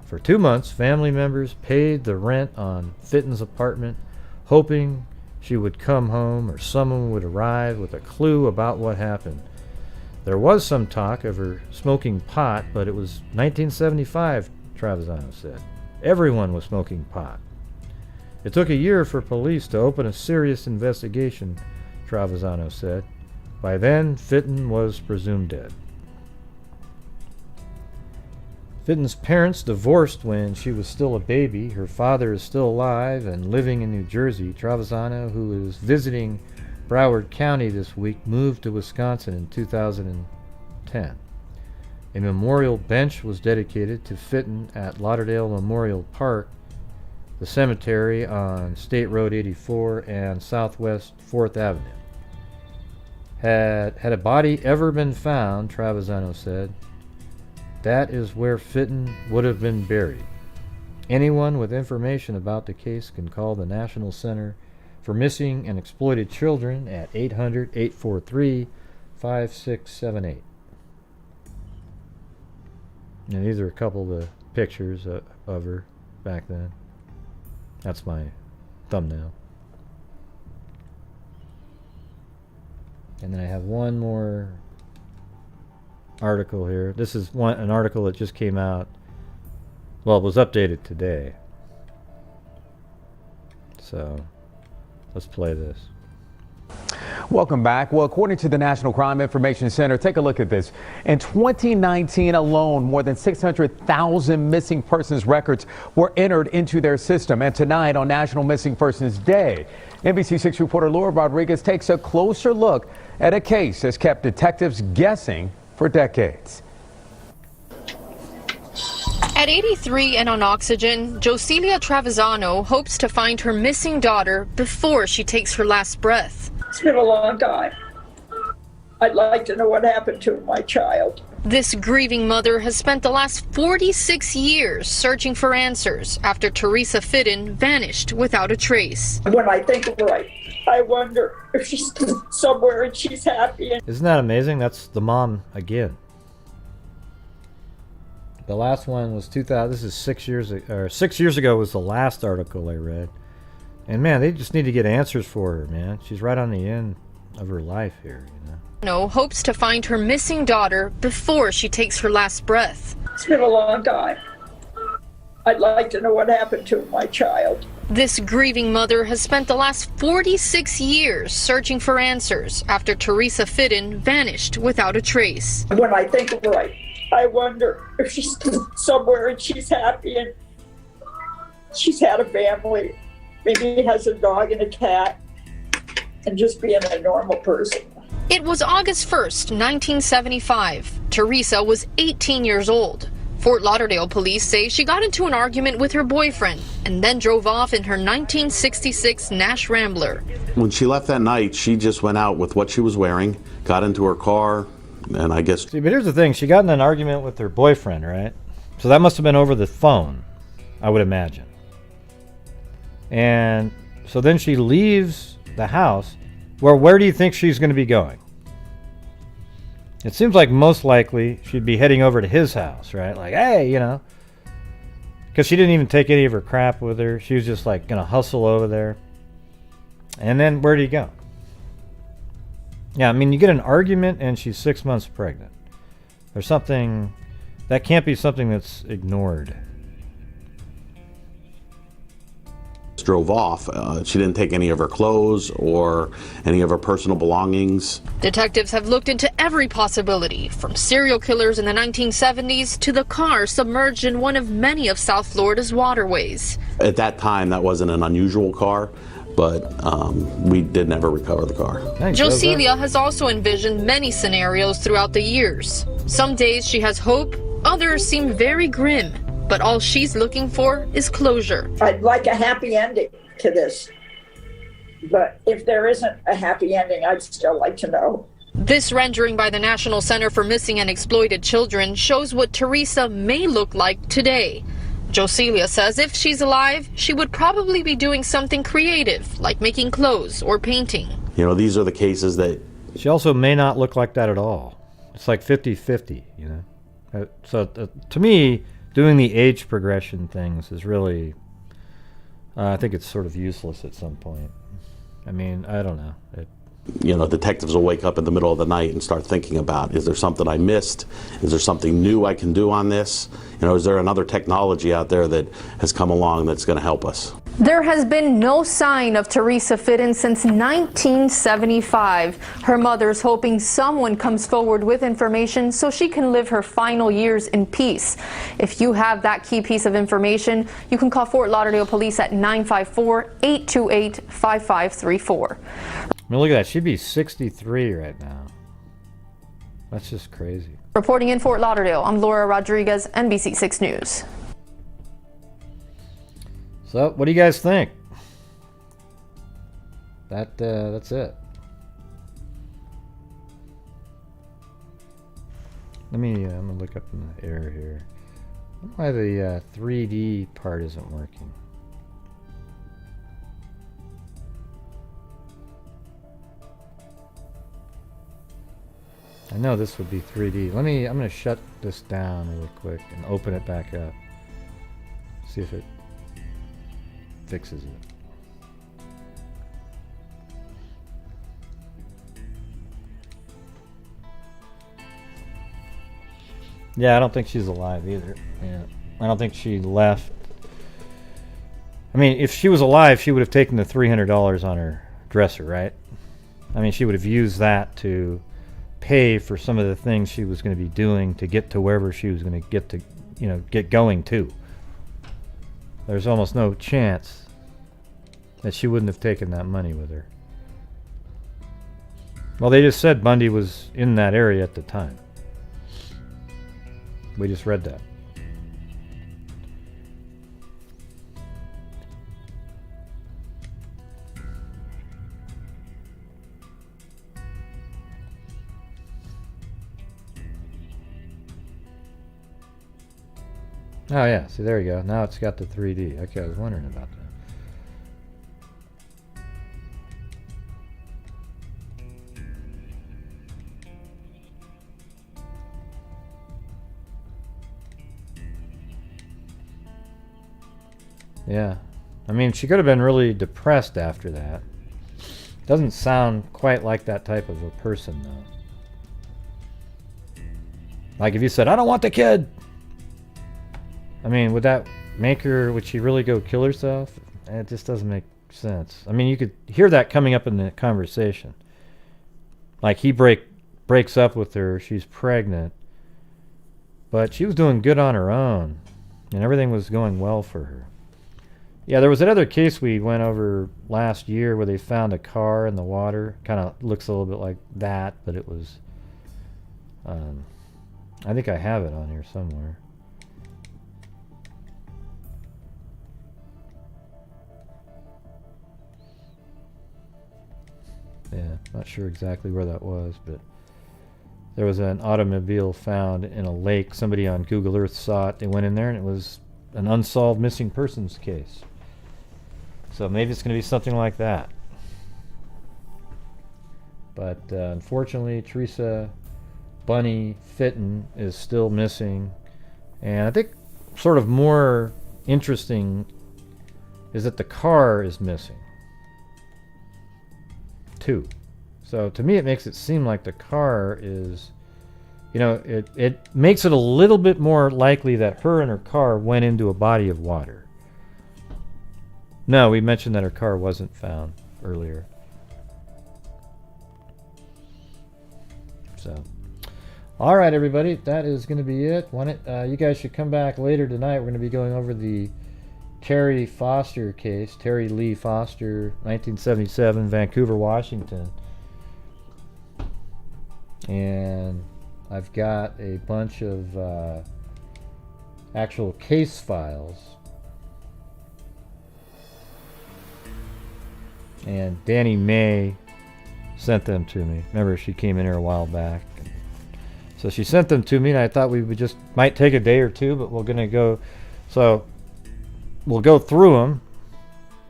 For 2 months, family members paid the rent on Fittin's apartment, hoping she would come home or someone would arrive with a clue about what happened. There was some talk of her smoking pot, but it was 1975, Travisano said. Everyone was smoking pot. It took a year for police to open a serious investigation, Travisano said. By then, Fittin was presumed dead. Fittin's parents divorced when she was still a baby. Her father is still alive and living in New Jersey. Travisano, who is visiting Broward County this week, moved to Wisconsin in 2010. A memorial bench was dedicated to Fittin at Lauderdale Memorial Park, the cemetery on State Road 84 and Southwest 4th Avenue. Had a body ever been found, Travisano said, that is where Fittin would have been buried. Anyone with information about the case can call the National Center for Missing and Exploited Children at 800-843-5678. And these are a couple of the pictures of her back then. That's my thumbnail. And then I have one more article here. This is an article that just came out. Well, it was updated today. So, let's play this. Welcome back. Well, according to the National Crime Information Center, take a look at this. In 2019 alone, more than 600,000 missing persons records were entered into their system. And tonight on National Missing Persons Day, NBC6 reporter Laura Rodriguez takes a closer look at a case that's kept detectives guessing for decades. At 83 and on oxygen, Jocelia Travisano hopes to find her missing daughter before she takes her last breath. It's been a long time. I'd like to know what happened to my child. This grieving mother has spent the last 46 years searching for answers after Teresa Fittin vanished without a trace. When I think of her, I wonder if she's somewhere and she's happy. Isn't that amazing? That's the mom again. The last one was 2000. This is 6 years ago. 6 years ago was the last article I read. And man, they just need to get answers for her, man. She's right on the end of her life here, you know. Hopes to find her missing daughter before she takes her last breath. It's been a long time. I'd like to know what happened to my child. This grieving mother has spent the last 46 years searching for answers after Teresa Fittin vanished without a trace. When I think of her, I wonder if she's somewhere and she's happy and she's had a family. Maybe has a dog and a cat and just being a normal person. It was August 1st, 1975. Teresa was 18 years old. Fort Lauderdale police say she got into an argument with her boyfriend and then drove off in her 1966 Nash Rambler. When she left that night, she just went out with what she was wearing, got into her car, and I guess... See, but here's the thing. She got in an argument with her boyfriend, right? So that must have been over the phone, I would imagine. And so then she leaves the house. Well, where do you think she's going to be going? It seems like most likely she'd be heading over to his house, right? Like, hey, you know. Because she didn't even take any of her crap with her. She was just like going to hustle over there. And then where do you go? Yeah, I mean, you get an argument and she's 6 months pregnant. There's something... That can't be something that's ignored. Drove off. She didn't take any of her clothes or any of her personal belongings. Detectives have looked into every possibility, from serial killers in the 1970s to the car submerged in one of many of South Florida's waterways. At that time, that wasn't an unusual car, but we did never recover the car. Thanks, Jocelia has also envisioned many scenarios throughout the years. Some days she has hope, others seem very grim. But all she's looking for is closure. I'd like a happy ending to this. But if there isn't a happy ending, I'd still like to know. This rendering by the National Center for Missing and Exploited Children shows what Teresa may look like today. Jocelia says if she's alive, she would probably be doing something creative, like making clothes or painting. You know, these are the cases that... She also may not look like that at all. It's like 50-50, you know. So to me... Doing the age progression things is really, I think it's sort of useless at some point. I mean, I don't know. You know, detectives will wake up in the middle of the night and start thinking about, is there something I missed? Is there something new I can do on this? You know, is there another technology out there that has come along that's going to help us? There has been no sign of Teresa Fittin since 1975. Her mother's hoping someone comes forward with information so she can live her final years in peace. If you have that key piece of information, you can call Fort Lauderdale Police at 954-828-5534. I mean, look at that. She'd be 63 right now. That's just crazy. Reporting in Fort Lauderdale, I'm Laura Rodriguez, NBC6 News. So, what do you guys think? That's it. I'm gonna look up in the air here. I don't know why the 3D part isn't working. I know this would be 3D. I'm gonna shut this down really quick and open it back up. See if it fixes it. Yeah, I don't think she's alive either. Yeah, I don't think she left. I mean, if she was alive, she would have taken the $300 on her dresser, right? I mean, she would have used that to pay for some of the things she was going to be doing to get to wherever she was going to get to, you know, get going to. There's almost no chance that she wouldn't have taken that money with her. Well, they just said Bundy was in that area at the time. We just read that. Oh yeah, see there you go. Now it's got the 3D. Okay, I was wondering about that. Yeah. I mean, she could have been really depressed after that. Doesn't sound quite like that type of a person, though. Like if you said, I don't want the kid, I mean, would that make her, would she really go kill herself? It just doesn't make sense. I mean, you could hear that coming up in the conversation. Like, he breaks up with her, she's pregnant, but she was doing good on her own, and everything was going well for her. Yeah, there was another case we went over last year where they found a car in the water. Kind of looks a little bit like that, but it was... I think I have it on here somewhere. Yeah, not sure exactly where that was, but there was an automobile found in a lake. Somebody on Google Earth saw it. They went in there, and it was an unsolved missing persons case. So maybe it's going to be something like that. But unfortunately, Teresa Bunny Fittin is still missing. And I think sort of more interesting is that the car is missing too. So to me, it makes it seem like the car is, you know, it makes it a little bit more likely that her and her car went into a body of water. No, we mentioned that her car wasn't found earlier. So, all right, everybody, that is going to be it. You guys should come back later tonight. We're going to be going over the Terry Foster case, Terry Lee Foster, 1977, Vancouver, Washington. And I've got a bunch of actual case files. And Danny May sent them to me. Remember, she came in here a while back. So she sent them to me, and I thought we would just might take a day or two, but we're going to go. So we'll go through them,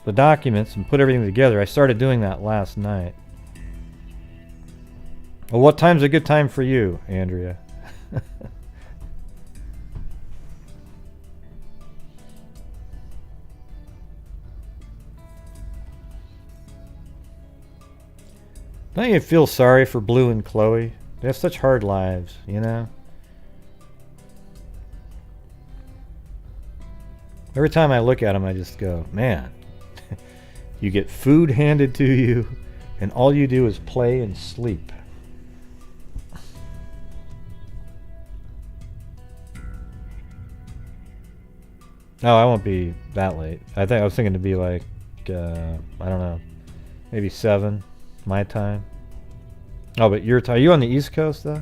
the documents, and put everything together. I started doing that last night. Well, what time's a good time for you, Andrea? Don't you feel sorry for Blue and Chloe? They have such hard lives, you know? Every time I look at them, I just go, man, you get food handed to you, and all you do is play and sleep. No, I won't be that late. I was thinking to be like, I don't know, maybe 7 my time. Oh, but are you on the East Coast though?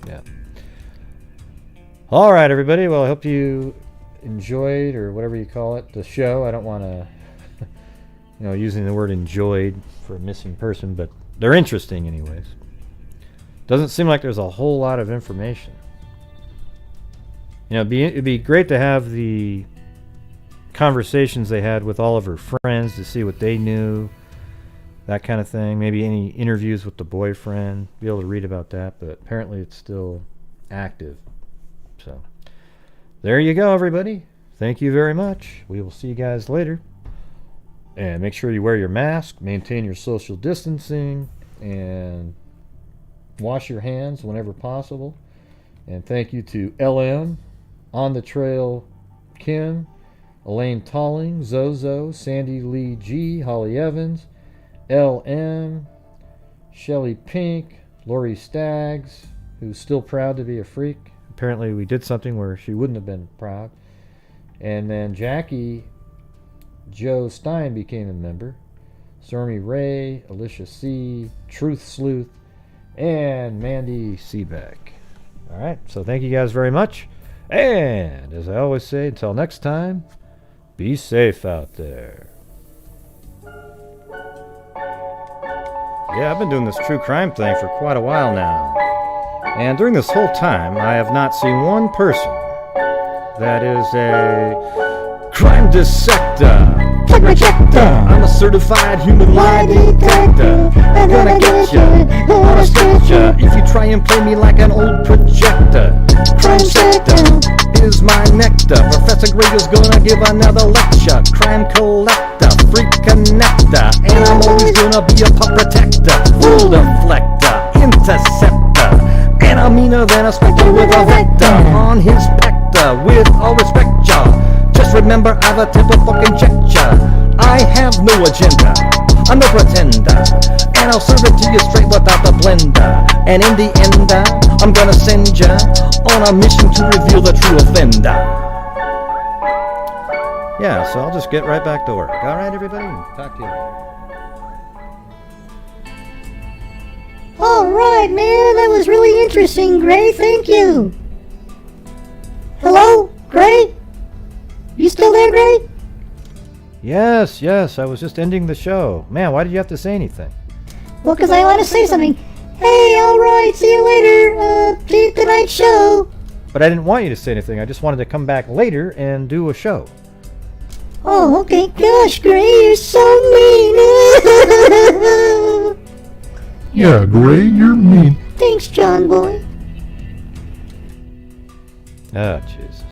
Yeah. All right, everybody. Well, I hope you enjoyed, or whatever you call it, the show. I don't want to, using the word enjoyed for a missing person, but they're interesting anyways. Doesn't seem like there's a whole lot of information. It'd be great to have the conversations they had with all of her friends to see what they knew, that kind of thing. Maybe any interviews with the boyfriend, be able to read about that, but apparently it's still active. So there you go, everybody. Thank you very much. We will see you guys later. And make sure you wear your mask, maintain your social distancing, and wash your hands whenever possible. And thank you to LM, On the Trail Kim, Elaine Talling, Zozo, Sandy Lee G, Holly Evans, LM, Shelly Pink, Lori Staggs, who's still proud to be a freak. Apparently we did something where she wouldn't have been proud. And then Jackie Joe Stein became a member. Stormy Ray, Alicia C, Truth Sleuth, and Mandy Seebeck. Alright, so thank you guys very much. And as I always say, until next time, be safe out there. Yeah, I've been doing this true crime thing for quite a while now. And during this whole time, I have not seen one person that is a crime dissector. I'm a certified human lie detector. I'm gonna get ya on a stretcher if you try and play me like an old projector. Crime sector is my nectar. Professor Gregor's gonna give another lecture. Crime collector, freak connector, and I'm always gonna be a pup protector. Full deflector, interceptor, I'm meaner than a spectre with a vector on his pector. With all respect, ya. Just remember I've a temper fucking check ya. I have no agenda, I'm no pretender, and I'll serve it to you straight without the blender. And in the end, I'm gonna send ya on a mission to reveal the true offender. Yeah, so I'll just get right back to work. All right, everybody? Talk to you later. All right, man, that was really interesting, Gray. Thank you. Hello, Gray? You still there, Gray? Yes, I was just ending the show. Man, why did you have to say anything? Well, 'cause I want to say something. Hey, all right, see you later. See you tonight's show. But I didn't want you to say anything. I just wanted to come back later and do a show. Oh, okay. Gosh, Gray, you're so mean. Yeah, Gray, you're mean. Thanks, John Boy. Oh, jeez.